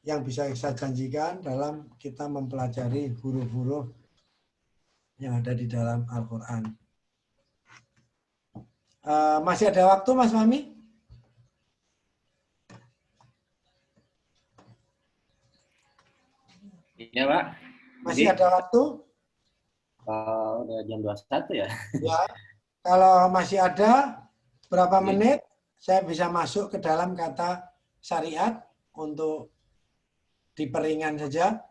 yang bisa saya janjikan dalam kita mempelajari huruf-huruf yang ada di dalam Al-Quran. Masih ada waktu, Mas Fahmi? Iya, Pak. Masih Jadi, ada waktu? udah jam 21 ya? Ya. Kalau masih ada berapa Oke. menit, saya bisa masuk ke dalam kata syariat untuk diperingan saja.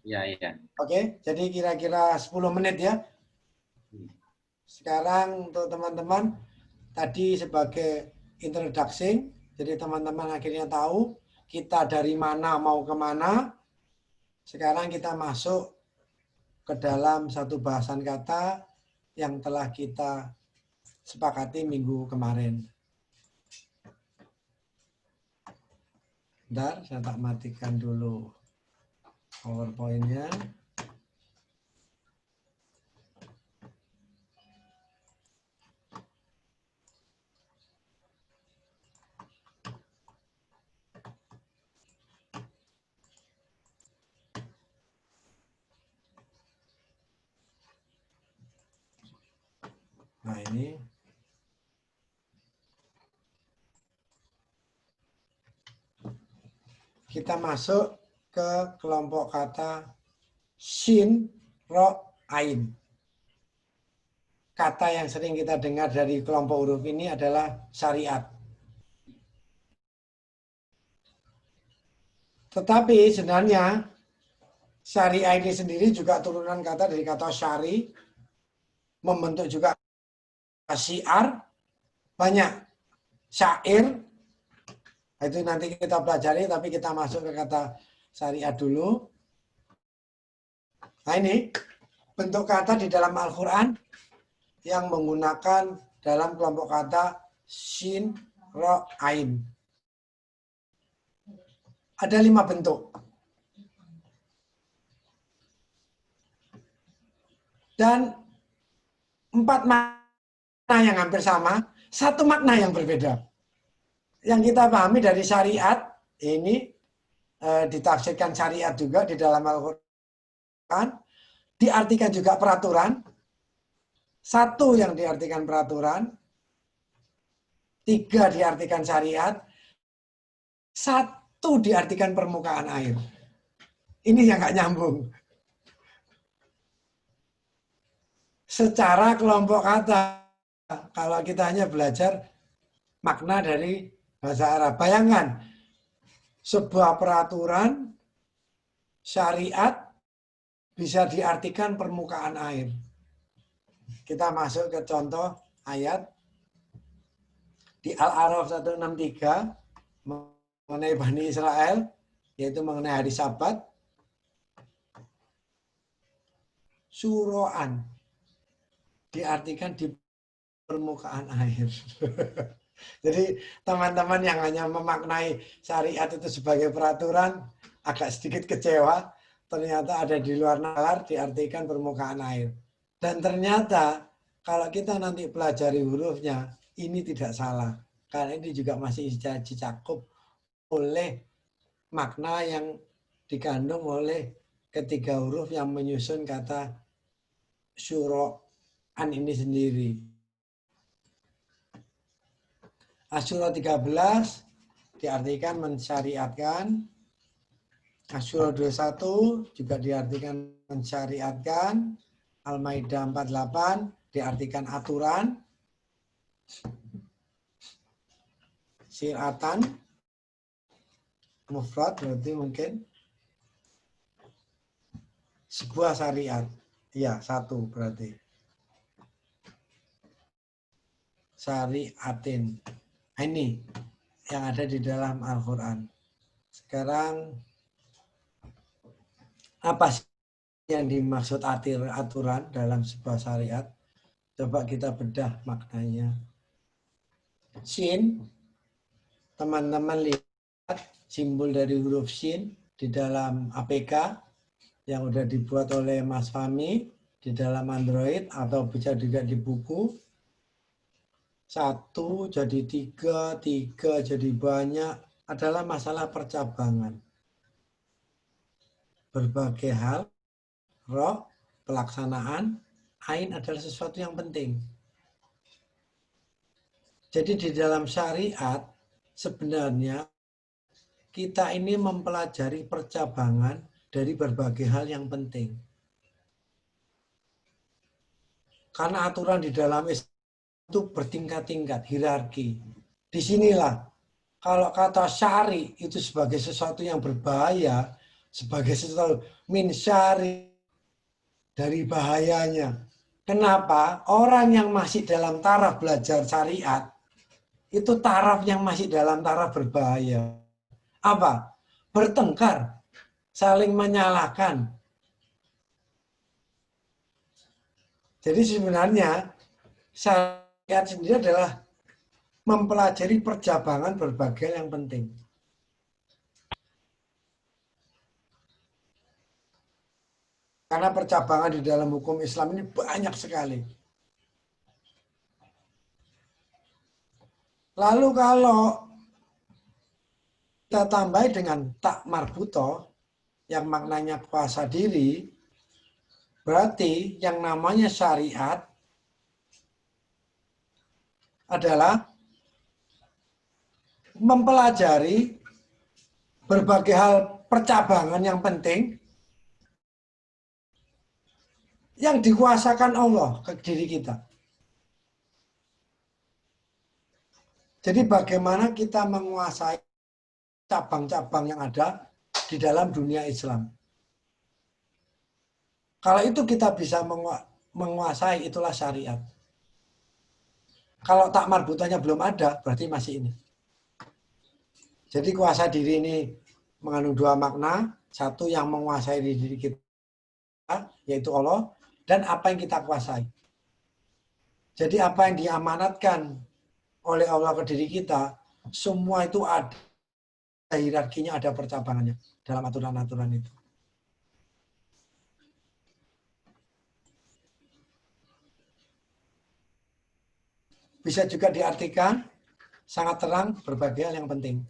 Iya, iya. Oke, jadi kira-kira 10 menit ya. Sekarang untuk teman-teman, tadi sebagai introduction, jadi teman-teman akhirnya tahu kita dari mana mau kemana. Sekarang kita masuk ke dalam satu bahasan kata yang telah kita sepakati minggu kemarin. Bentar, saya tak matikan dulu PowerPoint-nya. Nah ini. Kita masuk ke kelompok kata shin, ro, ain. Kata yang sering kita dengar dari kelompok huruf ini adalah syariat. Tetapi sebenarnya syariah ini sendiri juga turunan kata dari kata syari, membentuk juga syiar, banyak syair. Itu nanti kita pelajari, tapi kita masuk ke kata syariat dulu. Nah ini bentuk kata di dalam Al-Quran yang menggunakan dalam kelompok kata shin, ro, ain. Ada 5 bentuk. Dan 4 makna yang hampir sama, 1 makna yang berbeda. Yang kita pahami dari syariat, ini ditafsirkan syariat juga di dalam Al-Quran, diartikan juga peraturan. 1 yang diartikan peraturan, 3 diartikan syariat, 1 diartikan permukaan air. Ini yang nggak nyambung. Secara kelompok kata, kalau kita hanya belajar makna dari bahasa Arab. Bayangkan, sebuah peraturan syariat bisa diartikan permukaan air. Kita masuk ke contoh ayat di Al-A'raf 163 mengenai Bani Israel, yaitu mengenai hari Sabat. Suro'an diartikan di permukaan air. Jadi teman-teman yang hanya memaknai syariat itu sebagai peraturan agak sedikit kecewa. Ternyata ada di luar nalar diartikan permukaan air. Dan ternyata kalau kita nanti pelajari hurufnya, ini tidak salah. Karena ini juga masih dicakup oleh makna yang dikandung oleh ketiga huruf yang menyusun kata syuro'an ini sendiri. Asyura 13 diartikan mensyariatkan. Asyura 21 juga diartikan mensyariatkan. Al-Maidah 48 diartikan aturan. Syiratan mufrad berarti mungkin sebuah syariat. Iya, 1 berarti. Syariatin. Ini yang ada di dalam Al-Quran. Sekarang Apa sih yang dimaksud aturan dalam sebuah syariat? Coba kita bedah maknanya. Shin, teman-teman lihat simbol dari huruf Shin di dalam APK yang udah dibuat oleh Mas Fahmi di dalam Android atau bisa juga di buku. 1 jadi 3, 3 jadi banyak adalah masalah percabangan. Berbagai hal, roh, pelaksanaan, ain adalah sesuatu yang penting. Jadi di dalam syariat sebenarnya kita ini mempelajari percabangan dari berbagai hal yang penting. Karena aturan di dalam Islam itu bertingkat-tingkat, hierarki. Disinilah kalau kata syari itu sebagai sesuatu yang berbahaya, sebagai sesuatu min syari dari bahayanya. Kenapa? Orang yang masih dalam taraf belajar syariat, itu taraf yang masih dalam taraf berbahaya. Apa? Bertengkar, saling menyalahkan. Jadi sebenarnya syariat sendiri adalah mempelajari percabangan berbagai yang penting. Karena percabangan di dalam hukum Islam ini banyak sekali. Lalu kalau kita tambah dengan tak marbuto, yang maknanya kuasa diri, berarti yang namanya syariat adalah mempelajari berbagai hal percabangan yang penting yang dikuasakan Allah ke diri kita. Jadi bagaimana kita menguasai cabang-cabang yang ada di dalam dunia Islam. Kalau itu kita bisa menguasai, itulah syariat. Kalau tak marbutannya belum ada, berarti masih ini. Jadi kuasa diri ini mengandung 2 makna. Satu yang menguasai diri kita, yaitu Allah, dan apa yang kita kuasai. Jadi apa yang diamanatkan oleh Allah ke diri kita, semua itu ada hierarkinya, ada percabangannya dalam aturan-aturan itu. Bisa juga diartikan sangat terang berbagai hal yang penting.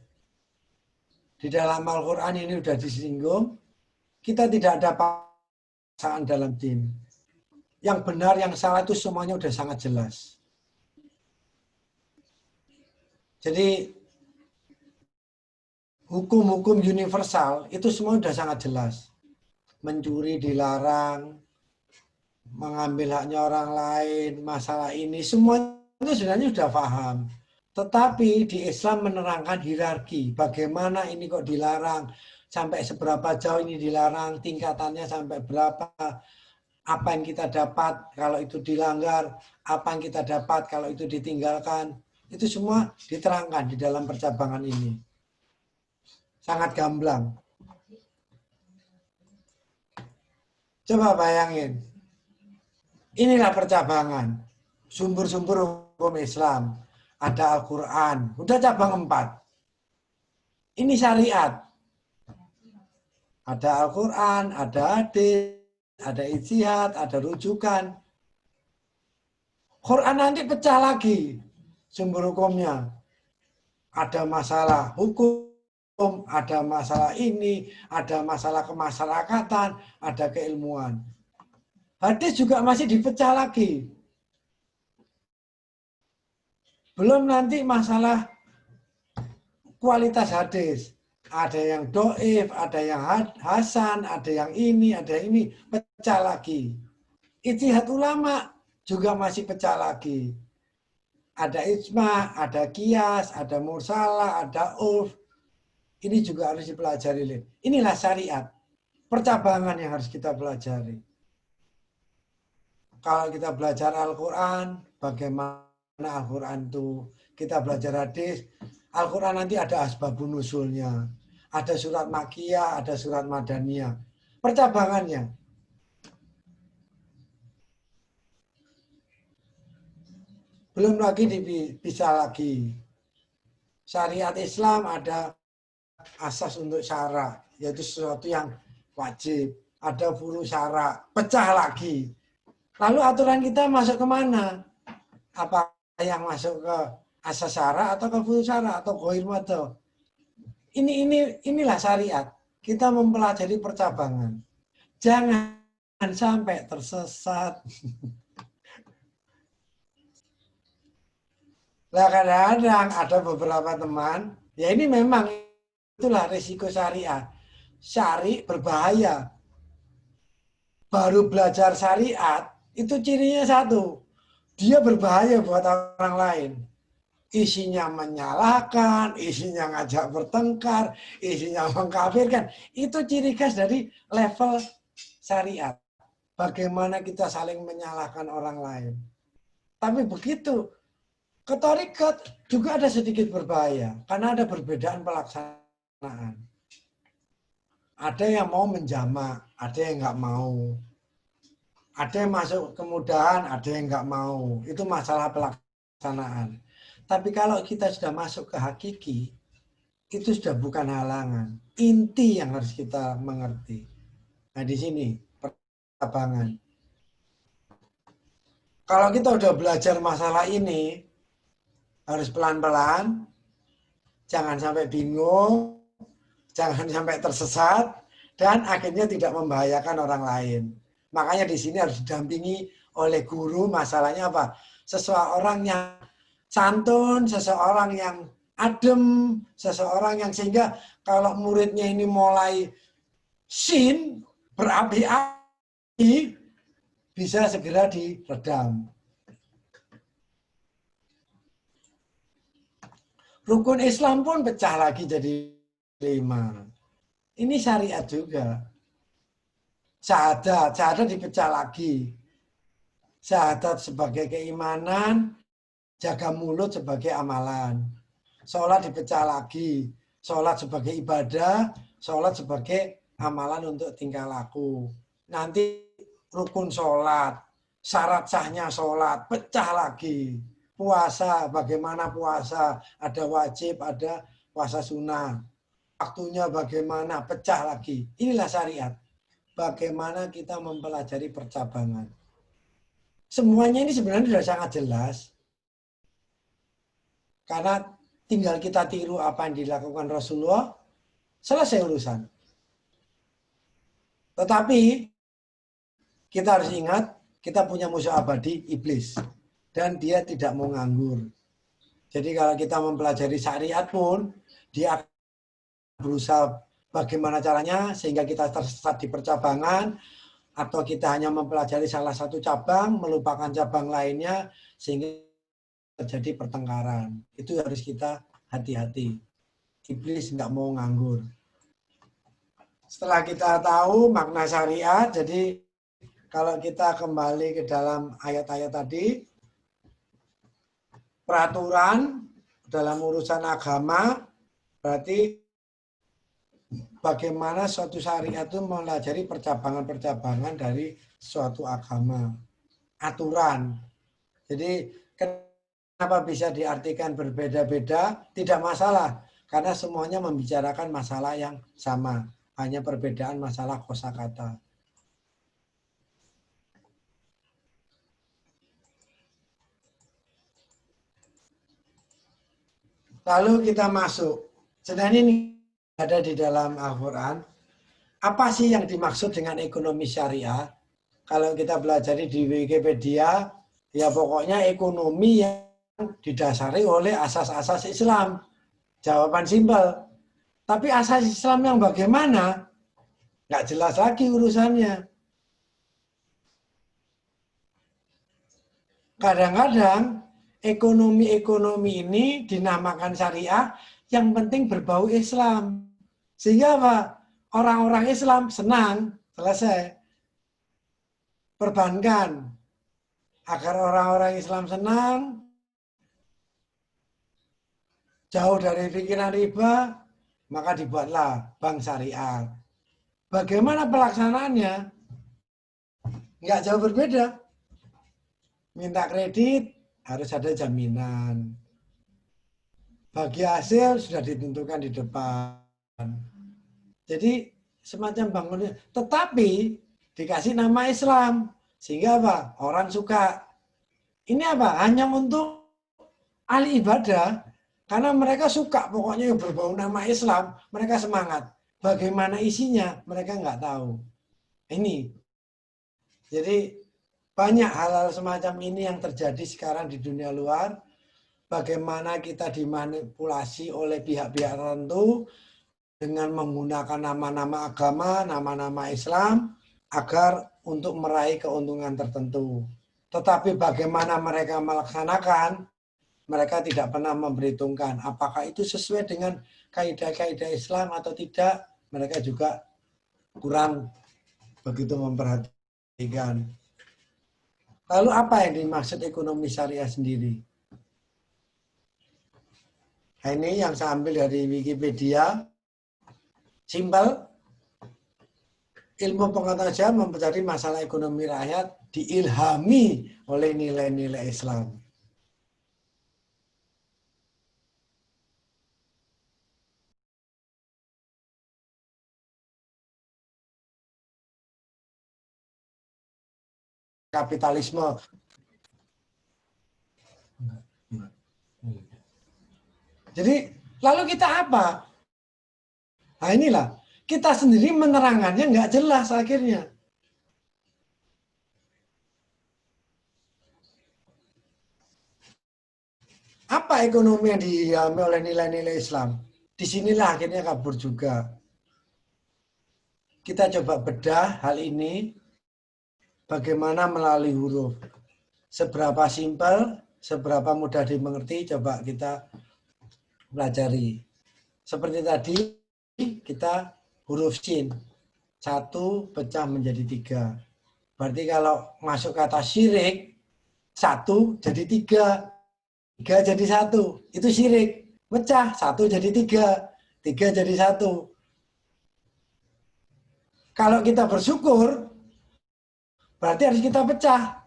Di dalam Al-Quran ini sudah disinggung, kita tidak ada paksaan dalam din. Yang benar, yang salah itu semuanya sudah sangat jelas. Jadi hukum-hukum universal itu semua sudah sangat jelas. Mencuri dilarang, mengambil haknya orang lain, masalah ini, semua itu sebenarnya sudah paham. Tetapi di Islam menerangkan hierarki, bagaimana ini kok dilarang, sampai seberapa jauh ini dilarang, tingkatannya sampai berapa, apa yang kita dapat kalau itu dilanggar, apa yang kita dapat kalau itu ditinggalkan, itu semua diterangkan di dalam percabangan ini. Sangat gamblang. Coba bayangin, inilah percabangan, sumber-sumber hukum Islam. Ada Al-Quran, udah cabang 4. Ini syariat. Ada Al-Quran, ada hadis, ada ijtihad, ada rujukan. Quran nanti pecah lagi sumber hukumnya. Ada masalah hukum, ada masalah ini, ada masalah kemasyarakatan, ada keilmuan. Hadis juga masih dipecah lagi. Belum nanti masalah kualitas hadis. Ada yang doif, ada yang hasan, ada yang ini, ada yang ini. Pecah lagi. Ijtihad ulama juga masih pecah lagi. Ada ijma, ada qiyas, ada mursalah, ada urf. Ini juga harus dipelajari. Inilah syariat. Percabangan yang harus kita pelajari. Kalau kita belajar Al-Quran, bagaimana Al-Quran itu, kita belajar hadis, Al-Quran nanti ada asbabun nusulnya, ada surat Makkiyah, ada surat Madaniyah. percabangannya. Belum lagi bisa lagi. Syariat Islam ada asas untuk syara, yaitu sesuatu yang wajib. Ada furu syara, pecah lagi. Lalu aturan kita masuk kemana? Apa yang masuk ke asas syara atau ke furu syara atau ghair madha? Inilah syariat. Kita mempelajari percabangan. Jangan sampai tersesat. Nah, kadang-kadang ada beberapa teman, ya ini memang itulah risiko syariat. Syari berbahaya. Baru belajar syariat, itu cirinya satu. Dia berbahaya buat orang lain. Isinya menyalahkan, isinya ngajak bertengkar, isinya mengkafirkan. Itu ciri khas dari level syariat. Bagaimana kita saling menyalahkan orang lain. Tapi begitu, ke thariqat juga ada sedikit berbahaya. Karena ada perbedaan pelaksanaan. Ada yang mau menjamak, ada yang nggak mau. Ada yang masuk kemudahan, ada yang nggak mau. Itu masalah pelaksanaan. Tapi kalau kita sudah masuk ke hakiki, itu sudah bukan halangan. Inti yang harus kita mengerti. Nah di sini, percabangan. Kalau kita udah belajar masalah ini, harus pelan-pelan, jangan sampai bingung, jangan sampai tersesat, dan akhirnya tidak membahayakan orang lain. Makanya di sini harus didampingi oleh guru. Masalahnya apa? Seseorang yang santun, seseorang yang adem, seseorang yang sehingga kalau muridnya ini mulai sin, berapi-api, bisa segera diredam. Rukun Islam pun pecah lagi jadi 5. Ini syariat juga. Syahadat dipecah lagi. Syahadat sebagai keimanan, jaga mulut sebagai amalan. Sholat dipecah lagi. Sholat sebagai ibadah, sholat sebagai amalan untuk tingkah laku. Nanti rukun sholat, syarat sahnya sholat, pecah lagi. Puasa, bagaimana puasa? Ada wajib, ada puasa sunnah. Waktunya bagaimana? Pecah lagi. Inilah syariat. Bagaimana kita mempelajari percabangan. Semuanya ini sebenarnya sudah sangat jelas. Karena tinggal kita tiru apa yang dilakukan Rasulullah, selesai urusan. Tetapi kita harus ingat, kita punya musuh abadi, iblis. Dan dia tidak mau nganggur. Jadi kalau kita mempelajari syariat pun, dia akan berusaha bagaimana caranya sehingga kita tersesat di percabangan, atau kita hanya mempelajari salah satu cabang, melupakan cabang lainnya, sehingga terjadi pertengkaran. Itu harus kita hati-hati. Iblis nggak mau nganggur. Setelah kita tahu makna syariat, jadi kalau kita kembali ke dalam ayat-ayat tadi, peraturan dalam urusan agama, berarti bagaimana suatu syariat itu mempelajari percabangan-percabangan dari suatu agama. Aturan. Jadi kenapa bisa diartikan berbeda-beda? Tidak masalah. Karena semuanya membicarakan masalah yang sama. Hanya perbedaan masalah kosakata. Lalu kita masuk. Sebenarnya ini ada di dalam Al-Quran. Apa sih yang dimaksud dengan ekonomi syariah? Kalau kita belajar di Wikipedia, ya pokoknya ekonomi yang didasari oleh asas-asas Islam. Jawaban simpel. Tapi asas Islam yang bagaimana? Nggak jelas lagi urusannya. Kadang-kadang ekonomi-ekonomi ini dinamakan syariah, yang penting berbau Islam. Sehingga apa? Orang-orang Islam senang, selesai. Perbankan. Agar orang-orang Islam senang, jauh dari pikiran riba, maka dibuatlah bank syariah. Bagaimana pelaksanaannya? Nggak jauh berbeda. Minta kredit, harus ada jaminan. Bagi hasil sudah ditentukan di depan. Jadi semacam bangunnya. Tetapi dikasih nama Islam. Sehingga apa? Orang suka. Ini apa? Hanya untuk ahli ibadah. Karena mereka suka pokoknya yang berbau nama Islam. Mereka semangat. Bagaimana isinya? Mereka nggak tahu. Ini. Jadi banyak hal-hal semacam ini yang terjadi sekarang di dunia luar. Bagaimana kita dimanipulasi oleh pihak-pihak tertentu dengan menggunakan nama-nama agama, nama-nama Islam, agar untuk meraih keuntungan tertentu. Tetapi bagaimana mereka melaksanakan, mereka tidak pernah memperhitungkan apakah itu sesuai dengan kaidah-kaidah Islam atau tidak. Mereka juga kurang begitu memperhatikan. Lalu apa yang dimaksud ekonomi syariah sendiri? Nah, ini yang saya ambil dari Wikipedia. Simpel. Ilmu pengetahuan mempelajari masalah ekonomi rakyat diilhami oleh nilai-nilai Islam. Kapitalisme. Jadi, lalu kita apa? Nah inilah, kita sendiri menerangkannya nggak jelas akhirnya. Apa ekonomi yang diilhami oleh nilai-nilai Islam? Disinilah akhirnya kabur juga. Kita coba bedah hal ini, bagaimana melalui huruf. Seberapa simpel, seberapa mudah dimengerti, coba kita pelajari. Seperti tadi, kita huruf sin. 1 pecah menjadi 3. Berarti kalau masuk kata syirik, 1 jadi 3. 3 jadi 1. Itu syirik. Pecah, 1 jadi 3. 3 jadi 1. Kalau kita bersyukur, berarti harus kita pecah.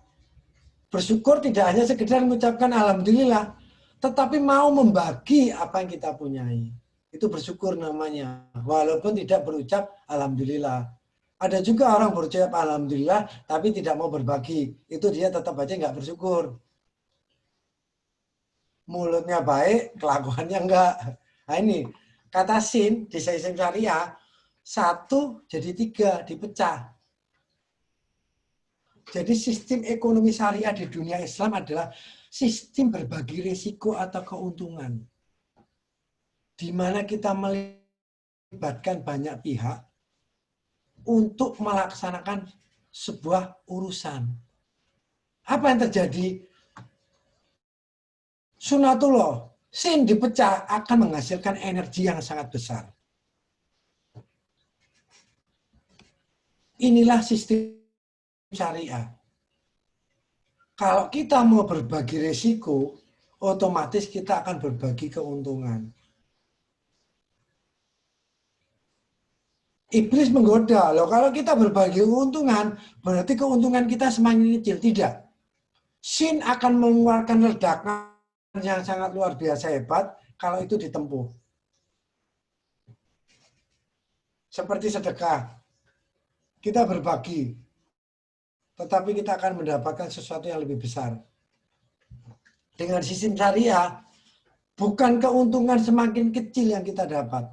Bersyukur tidak hanya sekedar mengucapkan alhamdulillah, tetapi mau membagi apa yang kita punyai. Itu bersyukur namanya. Walaupun tidak berucap alhamdulillah. Ada juga orang berucap alhamdulillah, tapi tidak mau berbagi. Itu dia tetap aja nggak bersyukur. Mulutnya baik, kelakuannya enggak. Nah ini, kata sin di sistem syariah, 1 jadi 3, dipecah. Jadi sistem ekonomi syariah di dunia Islam adalah sistem berbagi risiko atau keuntungan. Di mana kita melibatkan banyak pihak untuk melaksanakan sebuah urusan. Apa yang terjadi? Sunatullah, sin dipecah akan menghasilkan energi yang sangat besar. Inilah sistem syariah. Kalau kita mau berbagi risiko, otomatis kita akan berbagi keuntungan. Iblis menggoda, loh kalau kita berbagi keuntungan, berarti keuntungan kita semakin kecil. Tidak. Sin akan mengeluarkan ledakan yang sangat luar biasa hebat kalau itu ditempuh. Seperti sedekah. Kita berbagi, tetapi kita akan mendapatkan sesuatu yang lebih besar. Dengan sistem syariah, bukan keuntungan semakin kecil yang kita dapat,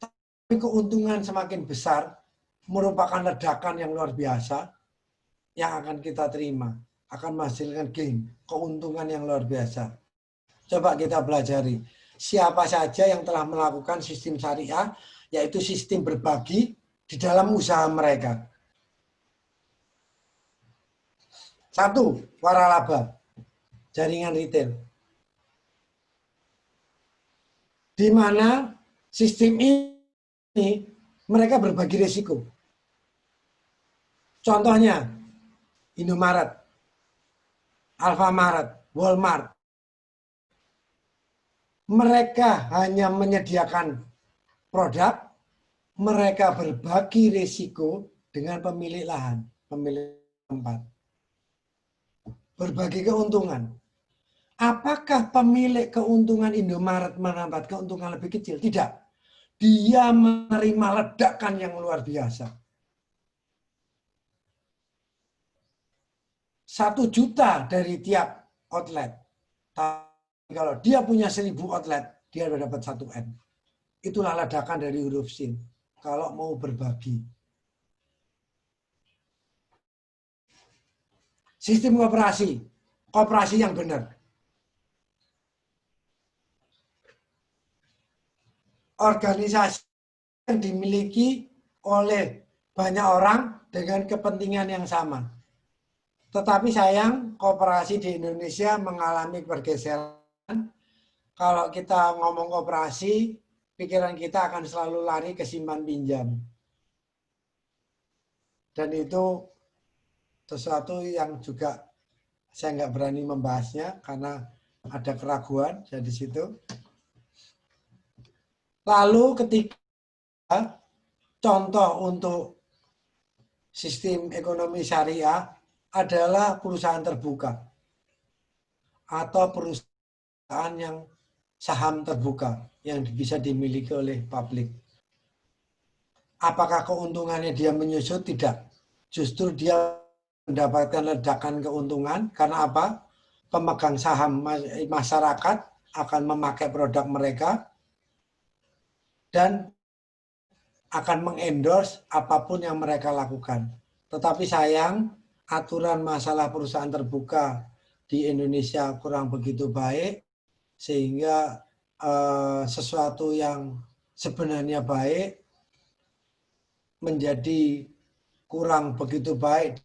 tapi keuntungan semakin besar merupakan ledakan yang luar biasa yang akan kita terima, akan menghasilkan gain, keuntungan yang luar biasa. Coba kita pelajari, siapa saja yang telah melakukan sistem syariah, yaitu sistem berbagi di dalam usaha mereka. 1, waralaba, jaringan retail. Di mana sistem ini mereka berbagi risiko. Contohnya, Indomaret, Alfamaret, Walmart. Mereka hanya menyediakan produk, mereka berbagi risiko dengan pemilik lahan, pemilik tempat. Berbagi keuntungan. Apakah pemilik keuntungan Indomaret mendapat keuntungan lebih kecil? Tidak. Dia menerima ledakan yang luar biasa. 1 juta dari tiap outlet. Tapi kalau dia punya 1000 outlet, dia sudah dapat 1 M. Itulah ledakan dari huruf sin. Kalau mau berbagi. Sistem koperasi. Koperasi yang benar. Organisasi yang dimiliki oleh banyak orang dengan kepentingan yang sama. Tetapi sayang, koperasi di Indonesia mengalami pergeseran. Kalau kita ngomong koperasi, pikiran kita akan selalu lari ke simpan pinjam. Dan itu sesuatu yang juga saya nggak berani membahasnya karena ada keraguan di situ. Lalu ketika contoh untuk sistem ekonomi syariah adalah perusahaan terbuka atau perusahaan yang saham terbuka yang bisa dimiliki oleh publik. Apakah keuntungannya dia menyusut? Tidak. Justru dia mendapatkan ledakan keuntungan karena apa? Pemegang saham masyarakat akan memakai produk mereka dan akan mengendorse apapun yang mereka lakukan. Tetapi sayang, aturan masalah perusahaan terbuka di Indonesia kurang begitu baik, sehingga sesuatu yang sebenarnya baik menjadi kurang begitu baik di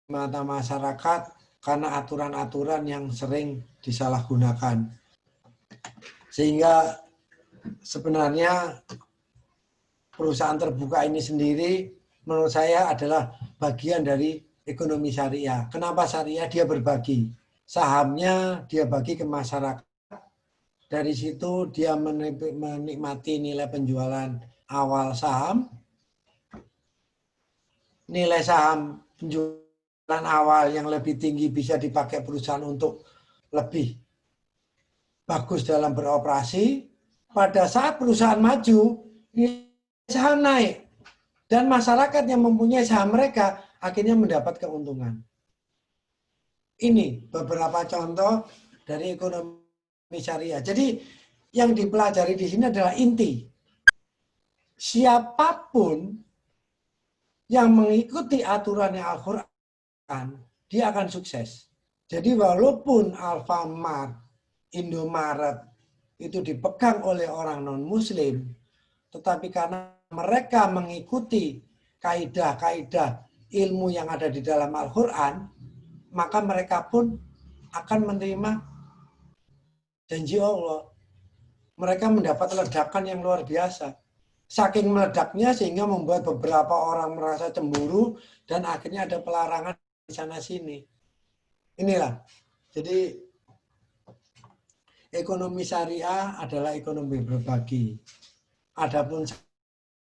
mata masyarakat karena aturan-aturan yang sering disalahgunakan. Sehingga sebenarnya perusahaan terbuka ini sendiri menurut saya adalah bagian dari ekonomi syariah. Kenapa syariah? Dia berbagi. Sahamnya dia bagi ke masyarakat. Dari situ dia menikmati nilai penjualan awal saham. Nilai saham penjualan awal yang lebih tinggi bisa dipakai perusahaan untuk lebih bagus dalam beroperasi. Pada saat perusahaan maju, saham naik. Dan masyarakat yang mempunyai saham mereka akhirnya mendapat keuntungan. Ini beberapa contoh dari ekonomi syariah. Jadi yang dipelajari di sini adalah inti. Siapapun yang mengikuti aturannya Al-Quran, dia akan sukses. Jadi walaupun Alfamart, Indomaret itu dipegang oleh orang non-muslim, tetapi karena mereka mengikuti kaidah-kaidah ilmu yang ada di dalam Al-Quran, maka mereka pun akan menerima janji Allah. Mereka mendapat ledakan yang luar biasa. Saking meledaknya sehingga membuat beberapa orang merasa cemburu dan akhirnya ada pelarangan di sana-sini. Inilah. Jadi ekonomi syariah adalah ekonomi berbagi. Adapun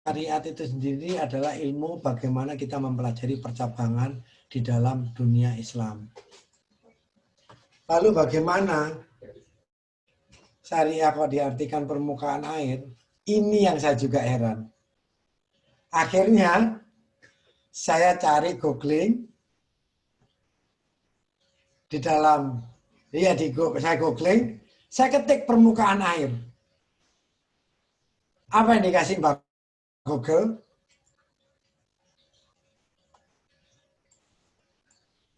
syariat itu sendiri adalah ilmu bagaimana kita mempelajari percabangan di dalam dunia Islam. Lalu bagaimana syariah kok diartikan permukaan air? Ini yang saya juga heran. Akhirnya saya cari googling di dalam, saya googling, saya ketik permukaan air. Apa yang dikasih Mbak Google?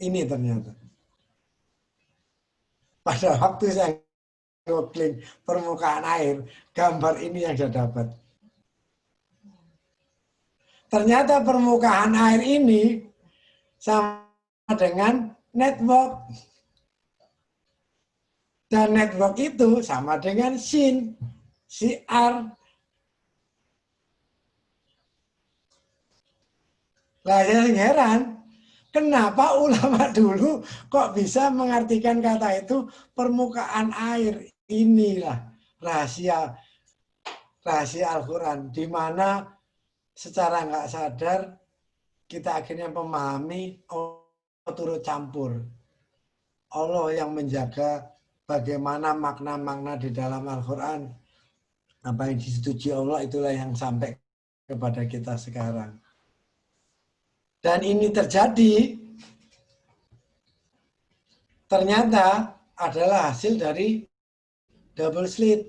Ini ternyata. Pada waktu saya googling permukaan air, gambar ini yang saya dapat. Ternyata permukaan air ini sama dengan network. Dan network itu sama dengan sin, siar. Lah saya heran, kenapa ulama dulu kok bisa mengartikan kata itu permukaan air? Inilah rahasia Al-Quran, di mana secara nggak sadar kita akhirnya memahami Allah turut campur. Allah yang menjaga bagaimana makna-makna di dalam Al-Quran. Apa yang disetujui Allah itulah yang sampai kepada kita sekarang. Dan ini terjadi ternyata adalah hasil dari double slit.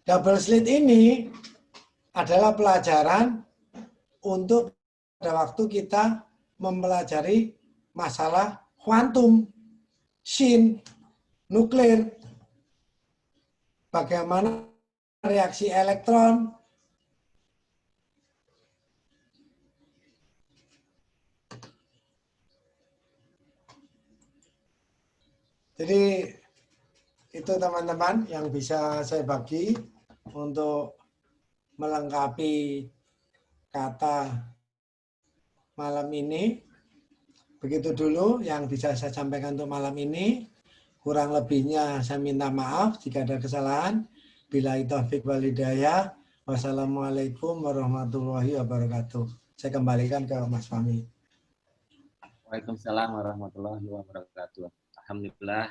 Double slit ini adalah pelajaran untuk pada waktu kita mempelajari masalah kuantum, sin, nuklir, bagaimana reaksi elektron, jadi itu teman-teman yang bisa saya bagi untuk melengkapi kata malam ini. Begitu dulu yang bisa saya sampaikan untuk malam ini. Kurang lebihnya saya minta maaf jika ada kesalahan. Billahi taufiq wal hidayah. Wassalamualaikum warahmatullahi wabarakatuh. Saya kembalikan ke Mas Fahmi. Waalaikumsalam warahmatullahi wabarakatuh. Alhamdulillah.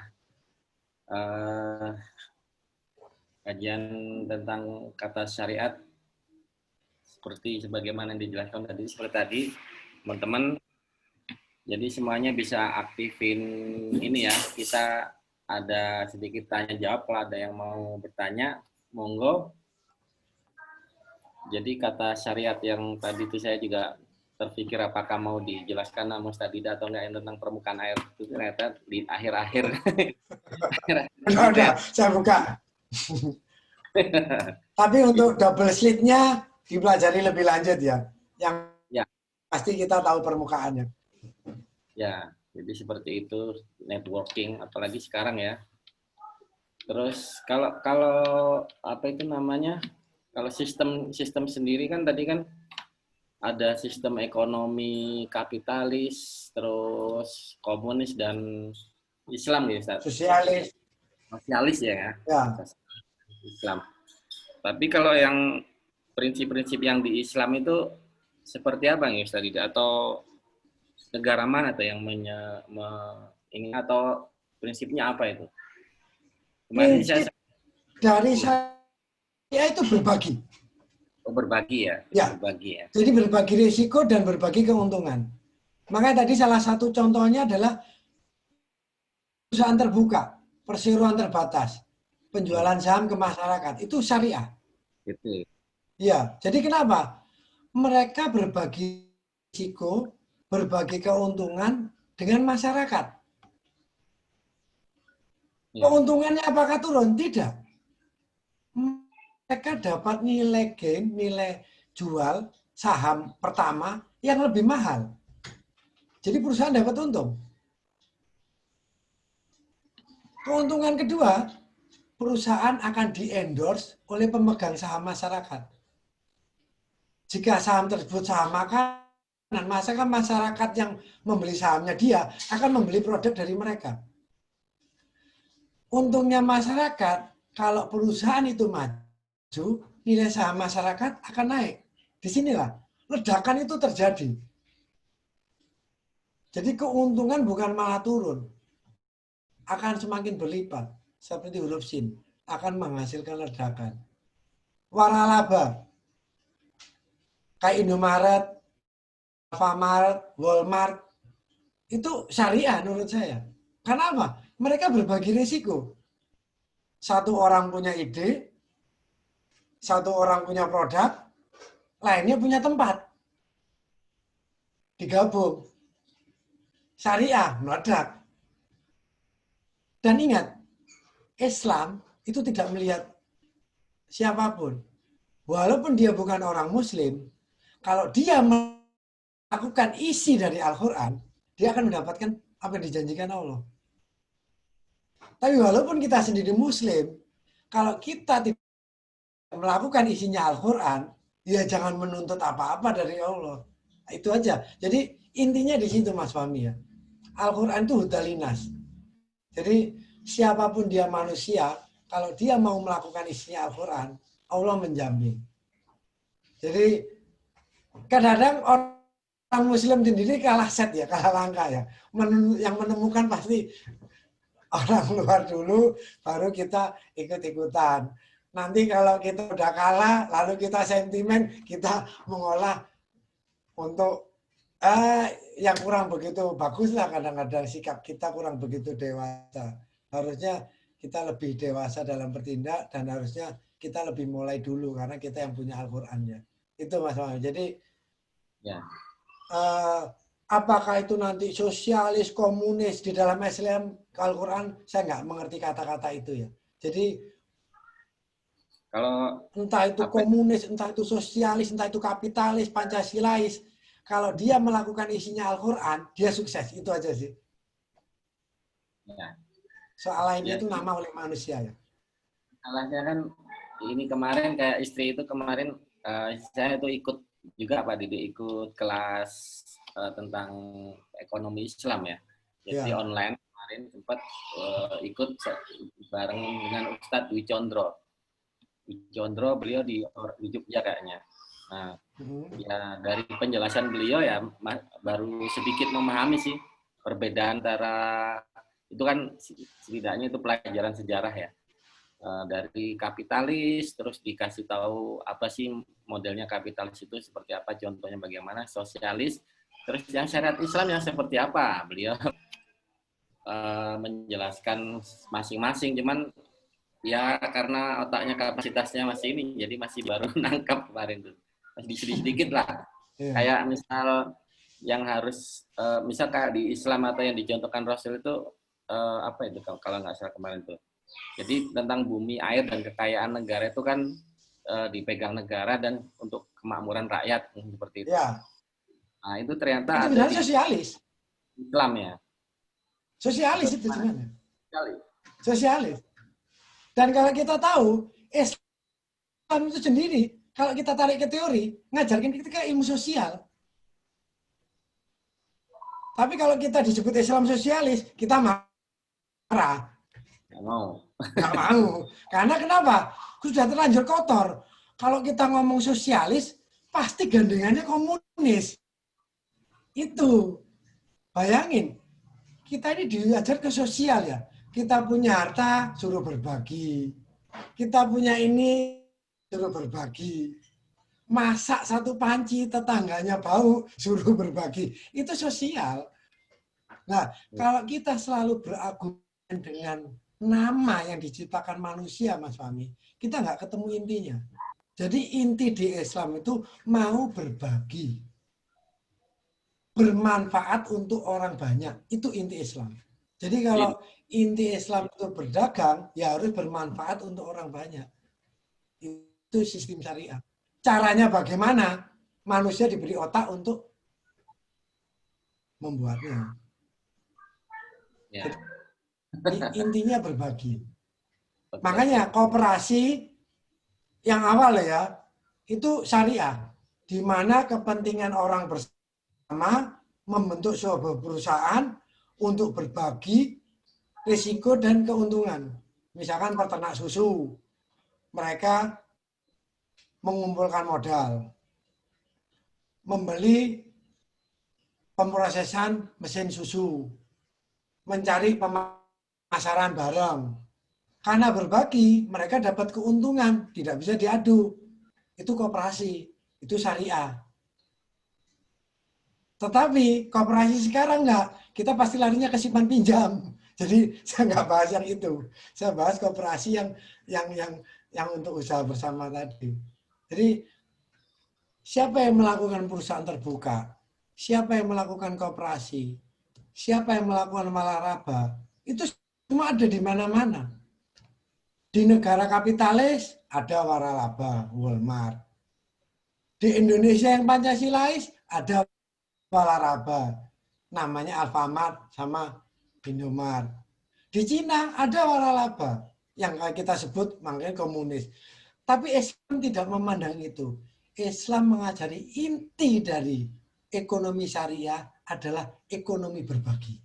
Kajian tentang kata syariat seperti sebagaimana yang dijelaskan tadi, seperti tadi teman-teman, jadi semuanya bisa aktifin ini ya, kita ada sedikit tanya jawab, kalau ada yang mau bertanya monggo. Jadi kata syariat yang tadi itu saya juga terpikir apakah mau dijelaskan namun tadi atau enggak, yang tentang permukaan air itu ternyata di akhir-akhir. Udah, saya buka. Tapi untuk double slitnya dipelajari lebih lanjut ya. Yang ya, pasti kita tahu permukaannya. Ya, jadi seperti itu networking, apalagi sekarang ya. Terus kalau apa itu namanya? Kalau sistem sendiri kan tadi kan ada sistem ekonomi kapitalis, terus komunis dan Islam ya, Ustaz. Sosialis ya. Ya. Islam. Tapi kalau yang prinsip-prinsip yang di Islam itu seperti apa nih Ustaz? Atau negara mana tuh yang ini atau prinsipnya apa itu? Prinsip dari saya itu berbagi. Oh, berbagi ya? Ya. Berbagi ya. Jadi berbagi risiko dan berbagi keuntungan. Makanya tadi salah satu contohnya adalah perusahaan terbuka, perseroan terbatas, penjualan saham ke masyarakat, itu syariah. Gitu. Ya, jadi kenapa? Mereka berbagi risiko, berbagi keuntungan dengan masyarakat. Ya. Keuntungannya apakah turun? Tidak. Mereka dapat nilai gain, nilai jual saham pertama yang lebih mahal. Jadi perusahaan dapat untung. Keuntungan kedua, perusahaan akan di-endorse oleh pemegang saham masyarakat. Jika saham tersebut saham makanan, maka masyarakat yang membeli sahamnya dia akan membeli produk dari mereka. Untungnya masyarakat, kalau perusahaan itu maju, nilai saham masyarakat akan naik. Disinilah ledakan itu terjadi. Jadi keuntungan bukan malah turun, akan semakin berlipat. Seperti huruf sin, akan menghasilkan ledakan. Waralaba, kayak Indomaret, Alfamart, Walmart, itu syariah menurut saya. Karena apa? Mereka berbagi risiko. Satu orang punya ide, satu orang punya produk, lainnya punya tempat. Digabung. Syariah, meledak. Dan ingat, Islam itu tidak melihat siapapun. Walaupun dia bukan orang Muslim, kalau dia melakukan isi dari Al-Quran, dia akan mendapatkan apa yang dijanjikan Allah. Tapi walaupun kita sendiri Muslim, kalau kita tidak melakukan isinya Al-Quran, ya jangan menuntut apa-apa dari Allah. Itu aja. Jadi intinya di situ Mas Fahmi ya. Al-Quran itu hudalinas. Jadi siapapun dia manusia, kalau dia mau melakukan isinya Al-Quran, Allah menjamin. Jadi kadang-kadang orang Muslim sendiri kalah set ya, kalah langkah ya. Yang menemukan pasti orang luar dulu, baru kita ikut-ikutan. Nanti kalau kita udah kalah, lalu kita sentimen, kita mengolah untuk yang kurang begitu bagus lah, kadang-kadang sikap kita kurang begitu dewasa. Harusnya kita lebih dewasa dalam bertindak dan harusnya kita lebih mulai dulu karena kita yang punya Al-Qur'annya. Itu Mas Mami. Jadi Ya. Apakah itu nanti sosialis, komunis di dalam Islam, Al-Quran, saya nggak mengerti kata-kata itu ya. Jadi Kalau entah itu komunis, entah itu sosialis, entah itu kapitalis, Pancasilais, kalau dia melakukan isinya Al-Quran, dia sukses. Itu aja sih. ya, Soal lainnya Ya. itu nama oleh manusia ya. salahnya kan ini kemarin kayak istri itu kemarin saya itu ikut juga Pak Didi, ikut kelas tentang ekonomi Islam ya. Jadi Ya. online kemarin sempat ikut bareng dengan Ustadz Dwi Condro. Beliau di Jogja kayaknya. Nah, ya dari penjelasan beliau ya baru sedikit memahami sih perbedaan antara itu kan setidaknya itu pelajaran sejarah ya. Dari kapitalis terus dikasih tahu apa sih modelnya kapitalis itu seperti apa, contohnya bagaimana, sosialis, terus yang syariat Islam yang seperti apa. Beliau menjelaskan masing-masing, cuman ya karena otaknya kapasitasnya masih ini, jadi masih baru nangkap kemarin tuh. Masih sedikit lah. Kayak misal yang harus, misal kayak di Islam atau yang dicontohkan Rasul itu, apa itu kalau nggak salah kemarin tuh. Jadi tentang bumi, air, dan kekayaan negara itu kan dipegang negara dan untuk kemakmuran rakyat, seperti itu. Ya. Nah itu ternyata itu ada di sosialis. Islam ya. Sosialis itu sebenarnya. Sekali. Sosialis. Dan kalau kita tahu, Islam itu sendiri, kalau kita tarik ke teori, ngajarkan kita ke ilmu sosial. Tapi kalau kita disebut Islam sosialis, kita marah. Nggak mau. Nggak mau. Karena kenapa? Sudah terlanjur kotor. Kalau kita ngomong sosialis, pasti gandengannya komunis. Itu. Bayangin, kita ini diajar ke sosial ya. Kita punya harta, suruh berbagi. Kita punya ini, suruh berbagi. Masak satu panci, tetangganya bau, suruh berbagi. Itu sosial. Nah, kalau kita selalu berargumen dengan nama yang diciptakan manusia, Mas Fahmi, kita nggak ketemu intinya. Jadi inti di Islam itu mau berbagi. Bermanfaat untuk orang banyak. Itu inti Islam. Jadi kalau inti Islam itu berdagang, ya harus bermanfaat untuk orang banyak. Itu sistem syariah. Caranya bagaimana? Manusia diberi otak untuk membuatnya. Ya. Intinya berbagi. Oke. Makanya kooperasi yang awal ya, itu syariah. Di mana kepentingan orang bersama membentuk sebuah perusahaan untuk berbagi risiko dan keuntungan. Misalkan peternak susu, mereka mengumpulkan modal, membeli pemrosesan mesin susu, mencari pemasaran barang. Karena berbagi, mereka dapat keuntungan, tidak bisa diadu. Itu koperasi, itu syariah. Tetapi koperasi sekarang enggak, kita pasti larinya ke simpan pinjam. Jadi saya nggak bahas yang itu. Saya bahas koperasi yang untuk usaha bersama tadi. Jadi siapa yang melakukan perusahaan terbuka? Siapa yang melakukan koperasi? Siapa yang melakukan waralaba? Itu semua ada di mana-mana. Di negara kapitalis ada waralaba, Walmart. Di Indonesia yang Pancasilais ada waralaba, namanya Alfamart sama Indomart. Di Cina ada waralaba yang kita sebut makanya komunis. Tapi Islam tidak memandang itu. Islam mengajari inti dari ekonomi syariah adalah ekonomi berbagi.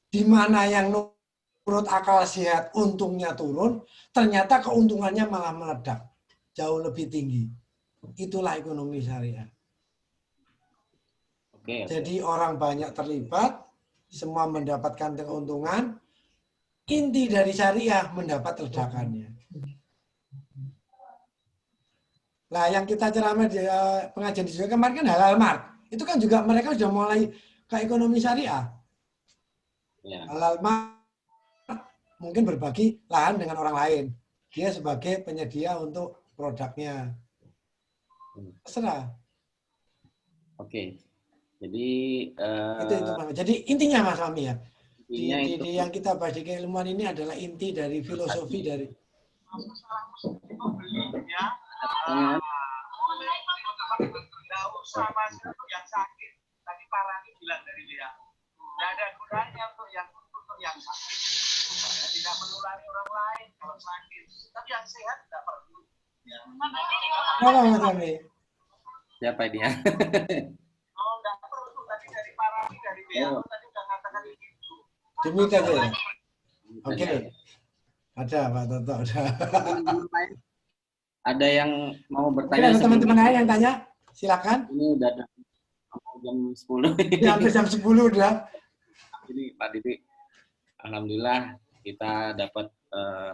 Di mana yang menurut akal sehat untungnya turun, ternyata keuntungannya malah meledak. jauh lebih tinggi. Itulah ekonomi syariah. Oke. Jadi orang banyak terlibat, semua mendapatkan keuntungan, inti dari syariah mendapat ledakannya. Nah, yang kita ceramah di pengajian di juga kemarin kan halal mart. Itu kan juga mereka sudah mulai ke ekonomi syariah. Ya. Halal mart mungkin berbagi lahan dengan orang lain. Dia sebagai penyedia untuk produknya. Terserah. Oke. Jadi Itu Mas. Jadi intinya Mas Fahmi ya. intinya itu Di yang kita bahas di keilmuan ini adalah inti dari filosofi dari sama yang sakit. Tadi Parani bilang dari dia, tidak ada gunanya untuk yang sakit. Tidak menulari orang lain kalau sakit. Tapi yang sehat tidak perlu. apa Mas Fahmi? siapa dia? Oh, tidak perlu. Tadi dari Parani, dari dia, tadi sudah mengatakan begitu. Demi aja ya. Oke. Ada Pak Toto. Ada yang mau Mungkin bertanya? ada teman-teman lain yang tanya, silakan. Ini udah jam 10. Ya, hampir jam 10 udah. Ini Pak Didi, alhamdulillah kita dapat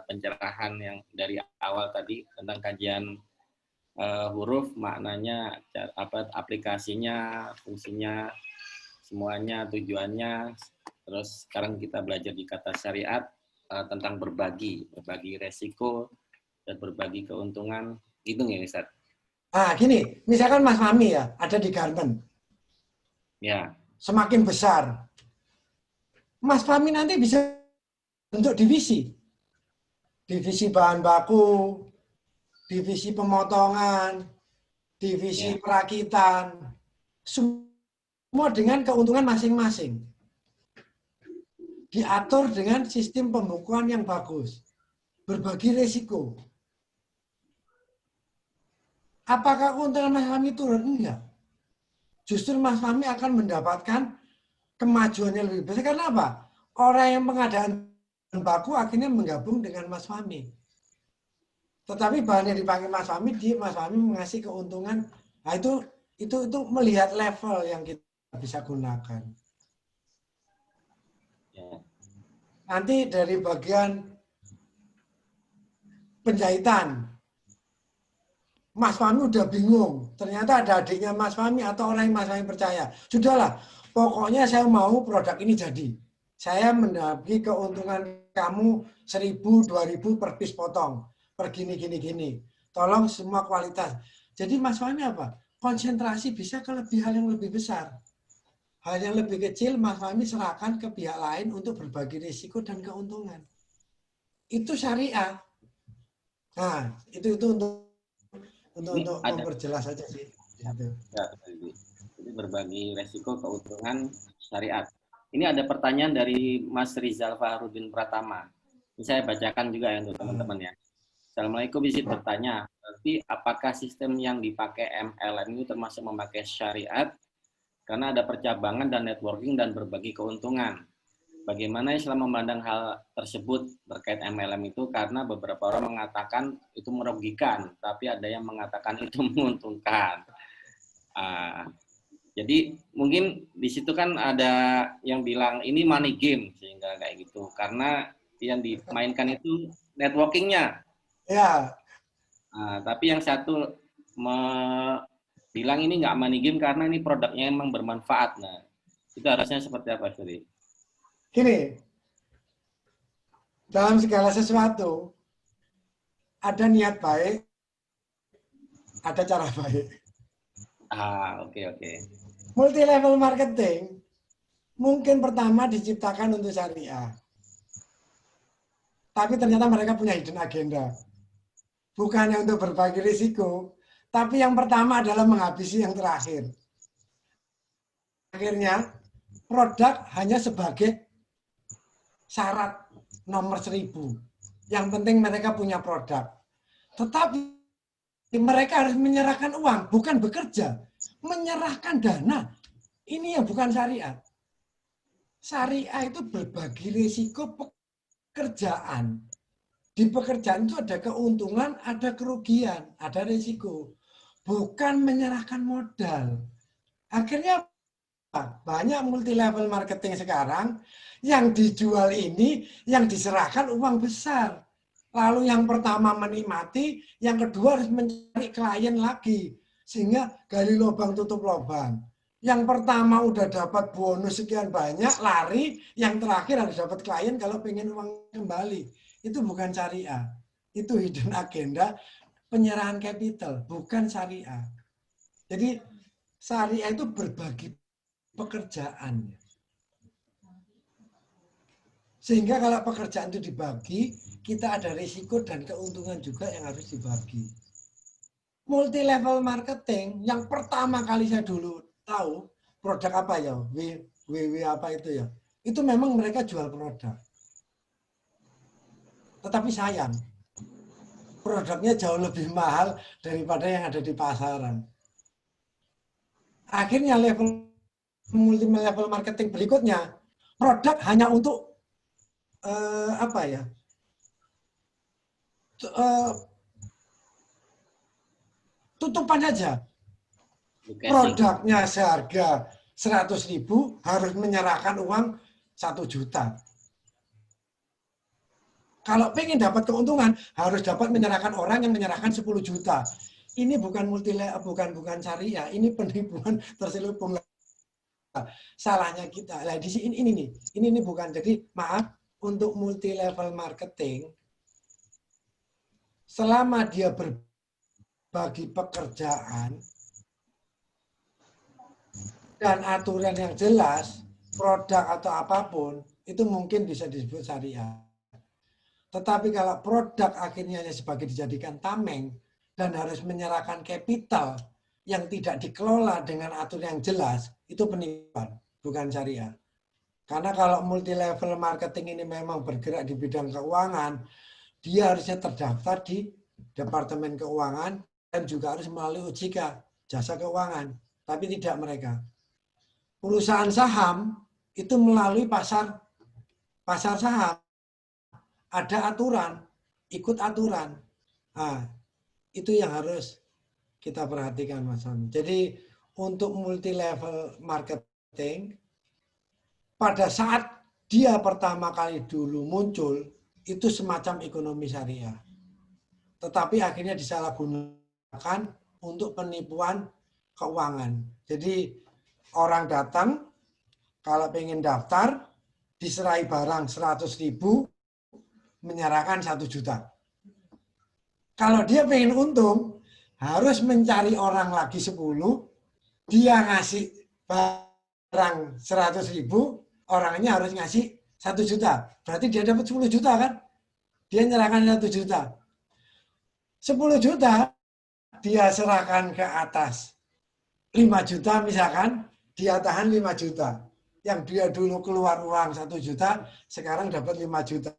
pencerahan yang dari awal tadi tentang kajian huruf, maknanya, aplikasinya, fungsinya, semuanya, tujuannya. Terus sekarang kita belajar di kata syariat tentang berbagi resiko dan berbagi keuntungan. Gitu ya Ustaz? Gini, misalkan Mas Fahmi ya, ada di garment. Ya. Semakin besar. Mas Fahmi nanti bisa bentuk divisi. Divisi bahan baku, divisi pemotongan, divisi perakitan. Semua dengan keuntungan masing-masing. Diatur dengan sistem pembukuan yang bagus. Berbagi resiko. Apakah keuntungan Mas Fahmi turun? Enggak. Justru Mas Fahmi akan mendapatkan kemajuan yang lebih besar. Karena apa? Orang yang pengadaan bahan baku akhirnya menggabung dengan Mas Fahmi. Tetapi bahan yang dipakai Mas Fahmi, Mas Fahmi mengasih keuntungan. Nah, itu melihat level yang kita bisa gunakan. Nanti dari bagian penjahitan, Mas Fahmi udah bingung. Ternyata ada adiknya Mas Fahmi atau orang yang Mas Fahmi percaya. Sudahlah, pokoknya saya mau produk ini jadi. Saya mendapat keuntungan kamu 1.000, 2.000 per piece potong. Per gini. Tolong semua kualitas. Jadi Mas Fahmi apa? Konsentrasi bisa ke hal yang lebih besar. Hal yang lebih kecil Mas Fahmi serahkan ke pihak lain untuk berbagi risiko dan keuntungan. Itu syariah. Nah, itu untuk memperjelas aja sih. Ya, jadi berbagi resiko keuntungan syariat. Ini ada pertanyaan dari Mas Rizal Fahrudin Pratama. Ini saya bacakan juga ya untuk teman-teman ya. Assalamualaikum, izin bertanya. Berarti apakah sistem yang dipakai MLM ini termasuk memakai syariat? Karena ada percabangan dan networking dan berbagi keuntungan. Bagaimana Islam memandang hal tersebut terkait MLM itu? Karena beberapa orang mengatakan itu merugikan, tapi ada yang mengatakan itu menguntungkan. Jadi mungkin di situ kan ada yang bilang ini money game, sehingga kayak gitu. Karena yang dimainkan itu networkingnya. Ya. Tapi yang satu bilang ini nggak money game karena ini produknya emang bermanfaat. Nah, itu harusnya seperti apa, Suri? Gini, dalam segala sesuatu ada niat baik, ada cara baik. Oke. Multi level marketing mungkin pertama diciptakan untuk syariah. Tapi ternyata mereka punya hidden agenda. Bukannya untuk berbagi risiko, tapi yang pertama adalah menghabisi yang terakhir. Akhirnya produk hanya sebagai syarat nomor 1000. Yang penting mereka punya produk. Tetapi mereka harus menyerahkan uang, bukan bekerja. Menyerahkan dana. Ini yang bukan syariat. Syariah itu berbagi risiko pekerjaan. Di pekerjaan itu ada keuntungan, ada kerugian, ada risiko. Bukan menyerahkan modal. Akhirnya banyak multi level marketing sekarang yang dijual ini, yang diserahkan uang besar. Lalu yang pertama menikmati, yang kedua harus mencari klien lagi. Sehingga gali lubang tutup lubang. Yang pertama udah dapat bonus sekian banyak, lari. Yang terakhir harus dapat klien kalau pengen uang kembali. Itu bukan syariah. Itu hidden agenda penyerahan capital, bukan syariah. Jadi syariah itu berbagi pekerjaan. Sehingga kalau pekerjaan itu dibagi, kita ada risiko dan keuntungan juga yang harus dibagi. Multi level marketing yang pertama kali saya dulu tahu produk apa ya, WW apa itu ya. Itu memang mereka jual produk. Tetapi sayang, produknya jauh lebih mahal daripada yang ada di pasaran. Akhirnya multi level marketing berikutnya, produk hanya untuk tutupan saja. Produknya seharga 100.000 harus menyerahkan uang 1 juta. Kalau pengen dapat keuntungan harus dapat menyerahkan orang yang menyerahkan 10 juta. Ini bukan bukan syariah, ini penipuan terselubung. Salahnya kita. Nah, di sini ini bukan. Jadi maaf, untuk multi level marketing selama dia berbagi pekerjaan dan aturan yang jelas, produk atau apapun itu mungkin bisa disebut syariah. Tetapi kalau produk akhirnya sebagai dijadikan tameng dan harus menyerahkan capital yang tidak dikelola dengan aturan yang jelas, itu penipuan, bukan syariah. Karena kalau multi level marketing ini memang bergerak di bidang keuangan, dia harusnya terdaftar di Departemen Keuangan dan juga harus melalui OJK, jasa keuangan. Tapi tidak mereka. Perusahaan saham itu melalui pasar saham. Ada aturan, ikut aturan. Nah, itu yang harus kita perhatikan, Mas Ami. Jadi untuk multi level marketing, pada saat dia pertama kali dulu muncul, itu semacam ekonomi syariah. Tetapi akhirnya disalahgunakan untuk penipuan keuangan. Jadi orang datang, kalau pengen daftar, diserai barang 100.000, menyerahkan 1 juta. Kalau dia pengen untung, harus mencari orang lagi 10, dia ngasih barang 100.000, orangnya harus ngasih 1 juta. Berarti dia dapat 10 juta kan? Dia nyerahkan 1 juta. 10 juta dia serahkan ke atas. 5 juta misalkan, dia tahan 5 juta. Yang dia dulu keluar uang 1 juta, sekarang dapat 5 juta.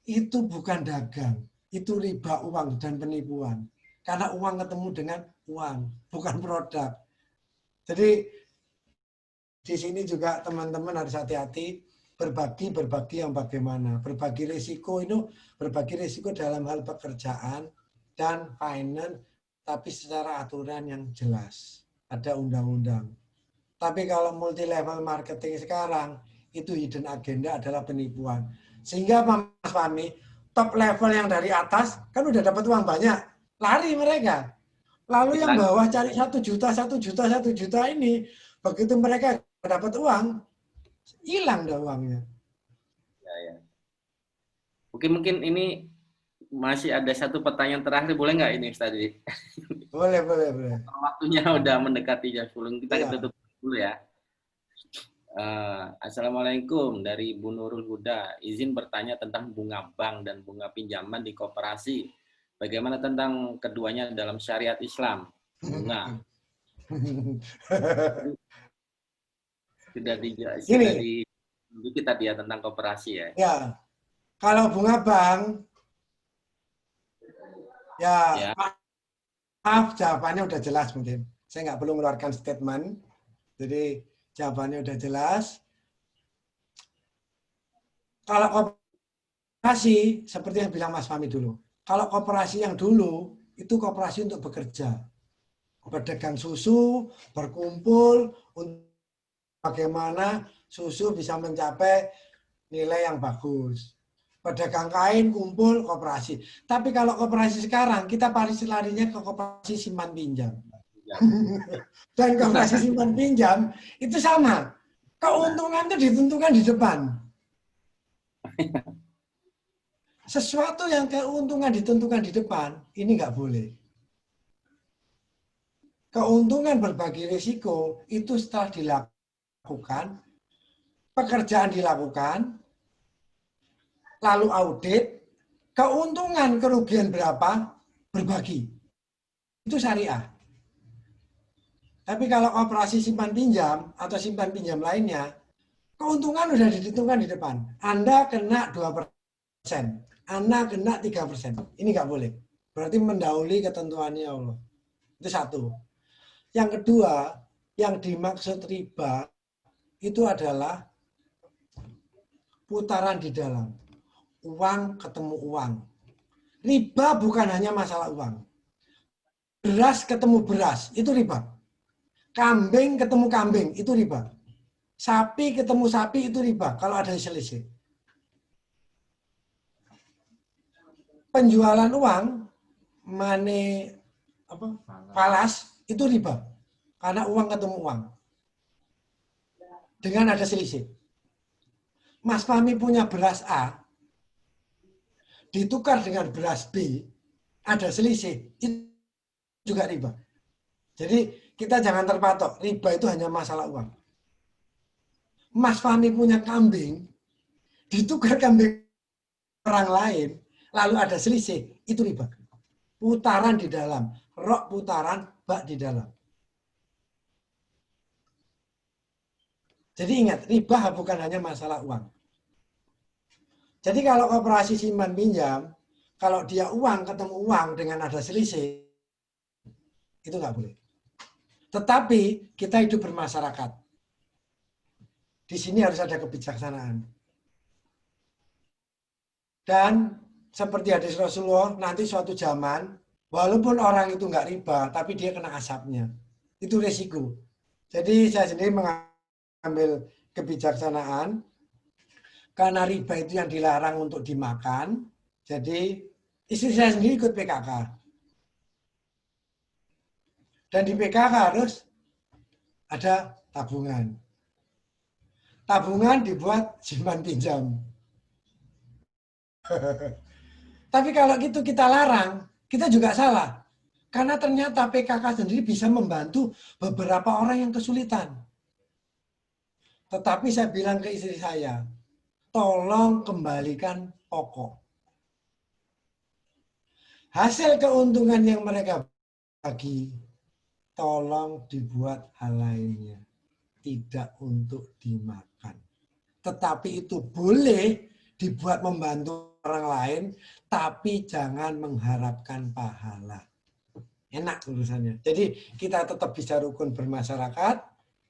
Itu bukan dagang, itu riba uang dan penipuan. Karena uang ketemu dengan uang, bukan produk. Jadi di sini juga teman-teman harus hati-hati berbagi yang bagaimana. Berbagi risiko dalam hal pekerjaan dan finance, tapi secara aturan yang jelas. Ada undang-undang. Tapi kalau multi level marketing sekarang, itu hidden agenda adalah penipuan. Sehingga Mas Fahmi, top level yang dari atas kan udah dapat uang banyak, lari mereka. Lalu yang bawah cari 1 juta ini, begitu mereka dapat uang, hilang dah uangnya. Ya. Mungkin ini masih ada satu pertanyaan terakhir, boleh nggak ini tadi? Boleh. Waktunya udah mendekati jam 10, kita tutup dulu ya. Assalamualaikum, dari Bu Nurul Huda. Izin bertanya tentang bunga bank dan bunga pinjaman di koperasi. Bagaimana tentang keduanya dalam syariat Islam? Bunga. Sudah kita dia tentang koperasi ya. Ya, kalau bunga bank, ya. Maaf, jawabannya udah jelas mungkin. Saya nggak perlu mengeluarkan statement. Jadi jawabannya udah jelas. Kalau koperasi, seperti yang bilang Mas Fahmi dulu. Kalau koperasi yang dulu, itu koperasi untuk bekerja. Pedagang susu, berkumpul, untuk bagaimana susu bisa mencapai nilai yang bagus. Pedagang kain, kumpul, koperasi. Tapi kalau koperasi sekarang, kita larinya ke koperasi simpan pinjam. Dan koperasi simpan pinjam, itu sama. Keuntungan itu ditentukan di depan. Sesuatu yang keuntungan ditentukan di depan, ini nggak boleh. Keuntungan berbagi risiko itu setelah dilakukan, pekerjaan dilakukan, lalu audit, keuntungan kerugian berapa, berbagi. Itu syariah. Tapi kalau operasi simpan pinjam atau simpan pinjam lainnya, keuntungan sudah ditentukan di depan. Anda kena 2%, Anda kena 3%. Ini nggak boleh. Berarti mendahului ketentuannya Allah. Itu satu. Yang kedua, yang dimaksud riba itu adalah putaran di dalam. Uang ketemu uang. Riba bukan hanya masalah uang. Beras ketemu beras, itu riba. Kambing ketemu kambing, itu riba. Sapi ketemu sapi, itu riba kalau ada selisih. Penjualan uang, money falas, itu riba. Karena uang ketemu uang. Dengan ada selisih. Mas Fahmi punya beras A, ditukar dengan beras B, ada selisih, itu juga riba. Jadi kita jangan terpatok, riba itu hanya masalah uang. Mas Fahmi punya kambing, ditukar kambing orang lain, lalu ada selisih, itu riba. Putaran di dalam, rok putaran, bak di dalam. Jadi ingat, riba bukan hanya masalah uang. Jadi kalau operasi simpan pinjam, kalau dia uang ketemu uang dengan ada selisih, itu nggak boleh. Tetapi kita hidup bermasyarakat. Di sini harus ada kebijaksanaan. Dan seperti hadis Rasulullah, nanti suatu zaman, walaupun orang itu nggak riba, tapi dia kena asapnya. Itu resiko. Jadi saya sendiri mengambil kebijaksanaan, karena riba itu yang dilarang untuk dimakan, jadi istri saya sendiri ikut PKK. Dan di PKK harus ada tabungan. Tabungan dibuat simpan pinjam. Tapi kalau gitu kita larang, kita juga salah. Karena ternyata PKK sendiri bisa membantu beberapa orang yang kesulitan. Tetapi saya bilang ke istri saya, tolong kembalikan pokok. Hasil keuntungan yang mereka bagi, tolong dibuat hal lainnya. Tidak untuk dimakan. Tetapi itu boleh dibuat membantu orang lain, tapi jangan mengharapkan pahala. Enak urusannya. Jadi kita tetap bisa rukun bermasyarakat.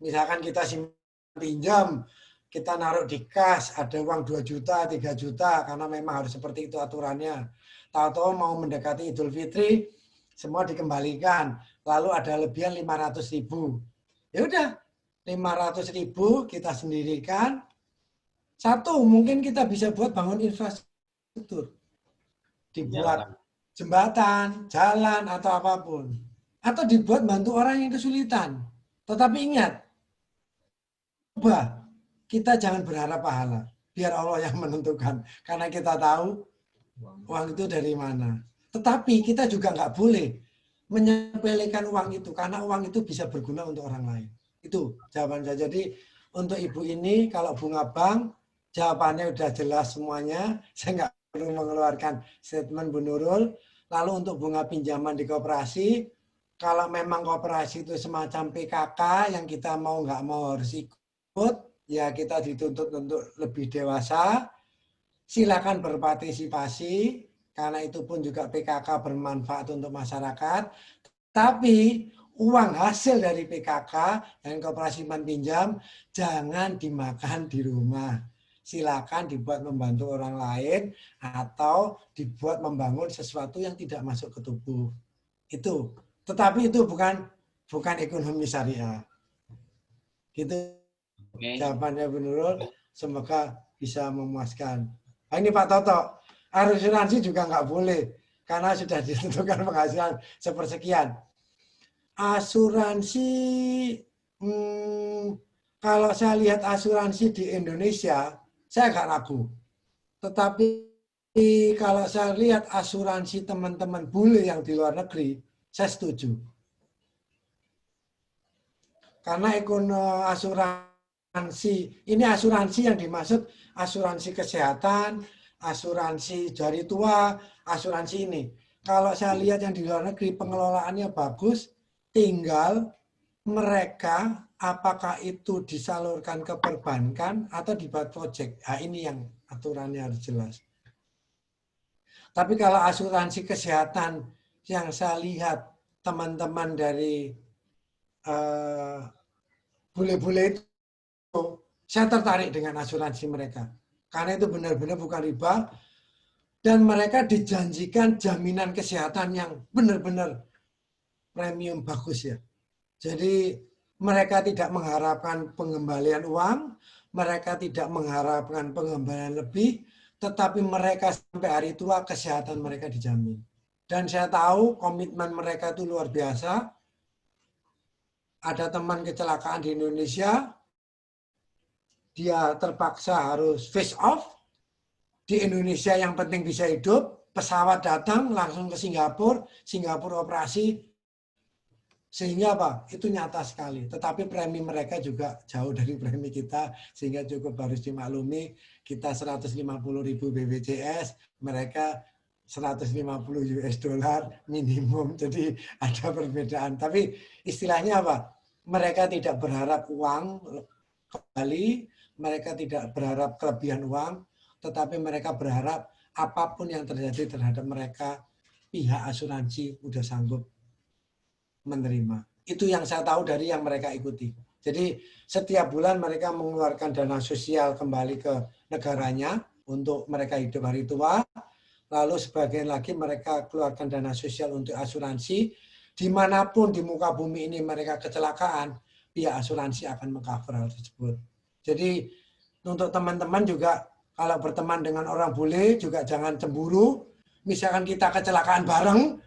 Misalkan kita simpan pinjam, kita naruh di kas, ada uang 2 juta, 3 juta, karena memang harus seperti itu aturannya. Tahu-tahu mau mendekati Idul Fitri, semua dikembalikan. Lalu ada lebihan 500.000. Ya udah, 500.000 kita sendirikan. Satu, mungkin kita bisa buat bangun infrastruktur. Dibuat jembatan, jalan, atau apapun. Atau dibuat bantu orang yang kesulitan. Tetapi ingat, kita jangan berharap pahala. Biar Allah yang menentukan. Karena kita tahu uang itu dari mana. Tetapi kita juga nggak boleh menyepelekan uang itu, karena uang itu bisa berguna untuk orang lain. Itu jawaban saya. Jadi untuk ibu ini, kalau bunga bank, jawabannya udah jelas semuanya. Saya nggak perlu mengeluarkan statement Bu Nurul. Lalu untuk bunga pinjaman di koperasi, kalau memang koperasi itu semacam PKK yang kita mau nggak mau harus ikut, ya kita dituntut untuk lebih dewasa. Silakan berpartisipasi. Karena itu pun juga PKK bermanfaat untuk masyarakat. Tapi uang hasil dari PKK dan koperasi simpan pinjam jangan dimakan di rumah. silakan dibuat membantu orang lain atau dibuat membangun sesuatu yang tidak masuk ke tubuh. Itu. Tetapi itu bukan ekonomi syariah. Gitu jawabannya Bu Nurul. Semoga bisa memuaskan. Nah, ini Pak Toto, asuransi juga nggak boleh karena sudah ditentukan penghasilan sepersekian. Asuransi, kalau saya lihat asuransi di Indonesia, saya agak ragu. Tetapi kalau saya lihat asuransi teman-teman bule yang di luar negeri, saya setuju. Karena ekonomi asuransi, ini asuransi yang dimaksud asuransi kesehatan, asuransi jari tua, asuransi ini. Kalau saya lihat yang di luar negeri pengelolaannya bagus, tinggal mereka apakah itu disalurkan ke perbankan atau dibuat project. Nah, ini yang aturannya harus jelas. Tapi kalau asuransi kesehatan yang saya lihat teman-teman dari bule-bule itu, saya tertarik dengan asuransi mereka. Karena itu benar-benar bukan riba, dan mereka dijanjikan jaminan kesehatan yang benar-benar premium bagus ya. Jadi mereka tidak mengharapkan pengembalian uang, mereka tidak mengharapkan pengembalian lebih, tetapi mereka sampai hari tua kesehatan mereka dijamin. Dan saya tahu komitmen mereka itu luar biasa. Ada teman kecelakaan di Indonesia, dia terpaksa harus face off. Di Indonesia yang penting bisa hidup, pesawat datang langsung ke Singapura, Singapura operasi. Sehingga apa? Itu nyata sekali. Tetapi premi mereka juga jauh dari premi kita, sehingga cukup harus dimaklumi. Kita 150.000 BPJS, mereka 150 US dollar minimum. Jadi ada perbedaan. Tapi istilahnya apa? Mereka tidak berharap uang kembali, mereka tidak berharap kelebihan uang, tetapi mereka berharap apapun yang terjadi terhadap mereka, pihak asuransi udah sanggup menerima. Itu yang saya tahu dari yang mereka ikuti. Jadi setiap bulan mereka mengeluarkan dana sosial kembali ke negaranya untuk mereka hidup hari tua. Lalu sebagian lagi mereka keluarkan dana sosial untuk asuransi. Dimanapun di muka bumi ini mereka kecelakaan, pihak asuransi akan mengcover hal tersebut. Jadi untuk teman-teman juga kalau berteman dengan orang bule juga jangan cemburu. Misalkan kita kecelakaan bareng,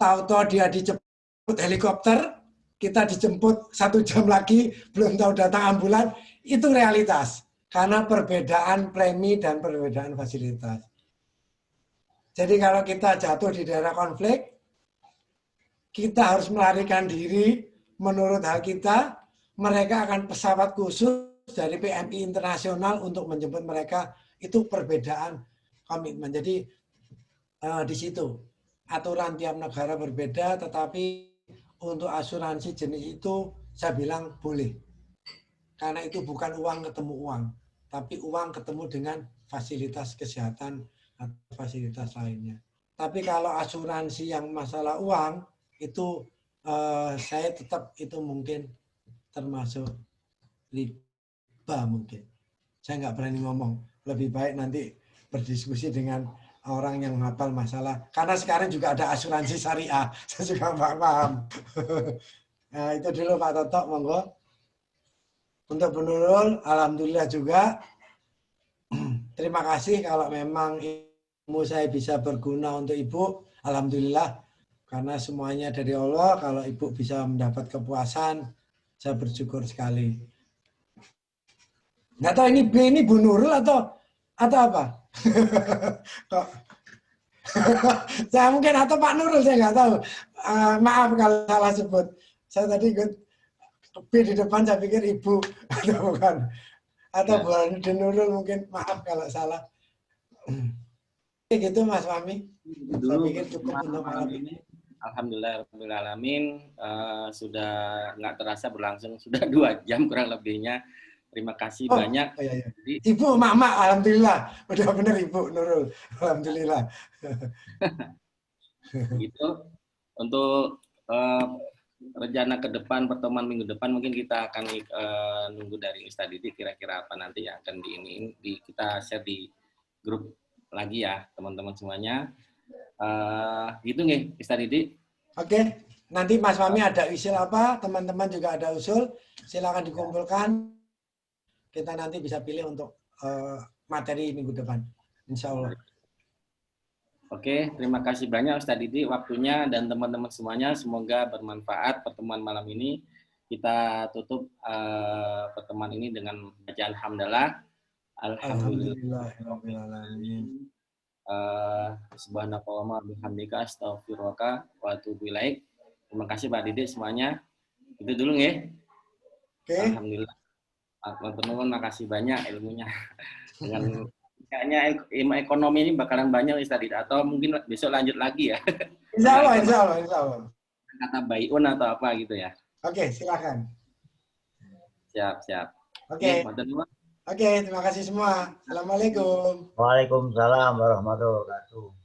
tahu-tahu dia dijemput helikopter, kita dijemput 1 jam lagi, belum tahu datang ambulan, itu realitas. Karena perbedaan premi dan perbedaan fasilitas. Jadi kalau kita jatuh di daerah konflik, kita harus melarikan diri menurut hal kita, mereka akan pesawat khusus dari PMI internasional untuk menjemput mereka, itu perbedaan komitmen. Jadi di situ aturan tiap negara berbeda, tetapi untuk asuransi jenis itu saya bilang boleh. Karena itu bukan uang ketemu uang, tapi uang ketemu dengan fasilitas kesehatan atau fasilitas lainnya. Tapi kalau asuransi yang masalah uang, itu saya tetap itu mungkin termasuk riba mungkin. Saya nggak berani ngomong. Lebih baik nanti berdiskusi dengan orang yang menghafal masalah. Karena sekarang juga ada asuransi syariah. Saya juga paham. Nah, itu dulu Pak Toto, monggo. Untuk Bu Nurul, alhamdulillah juga. Terima kasih kalau memang ilmu saya bisa berguna untuk Ibu. Alhamdulillah. Karena semuanya dari Allah. Kalau Ibu bisa mendapat kepuasan, saya bersyukur sekali. Nggak tahu ini Bu Nurul atau apa? Kok saya mungkin atau Pak Nurul, saya nggak tahu. Maaf kalau salah sebut. Saya tadi ikut B di depan, saya pikir Ibu atau bukan. Atau Bu Nurul mungkin, maaf kalau salah. Gitu Mas Fahmi. Saya pikir cukup untuk malam ini. Alhamdulillahirrahmanirrahim. Sudah nggak terasa berlangsung sudah 2 jam kurang lebihnya. Terima kasih banyak. Iya. Ibu, mak, alhamdulillah. Udah benar Ibu Nurul. Alhamdulillah. Gitu. Untuk rencana ke depan, pertemuan minggu depan mungkin kita akan nunggu dari Ustadz Didi kira-kira apa nanti yang akan kita share di grup lagi ya teman-teman semuanya. Gitu nih Ustadz Didi. Oke, nanti Mas Fahmi ada usul apa, teman-teman juga ada usul, silakan dikumpulkan. Kita nanti bisa pilih untuk materi minggu depan, insya Allah. Oke, terima kasih banyak Ustadz Didi waktunya dan teman-teman semuanya. Semoga bermanfaat pertemuan malam ini. Kita tutup pertemuan ini dengan bacaan hamdalah. Alhamdulillah. Subhanakallahumma bihamdika astaghfiruka wa atubu ilaik. Terima kasih Pak Didi semuanya. Itu dulu ya. Oke. Alhamdulillah. Teman-teman makasih banyak ilmunya. Dengan kayaknya ilmu ekonomi ini bakalan banyak Ustaz Didi, atau mungkin besok lanjut lagi ya. Insya Allah. Kata bayun atau apa gitu ya. Oke, silakan. Siap. Oke. Oke, terima kasih semua. Assalamualaikum. Waalaikumsalam warahmatullahi wabarakatuh.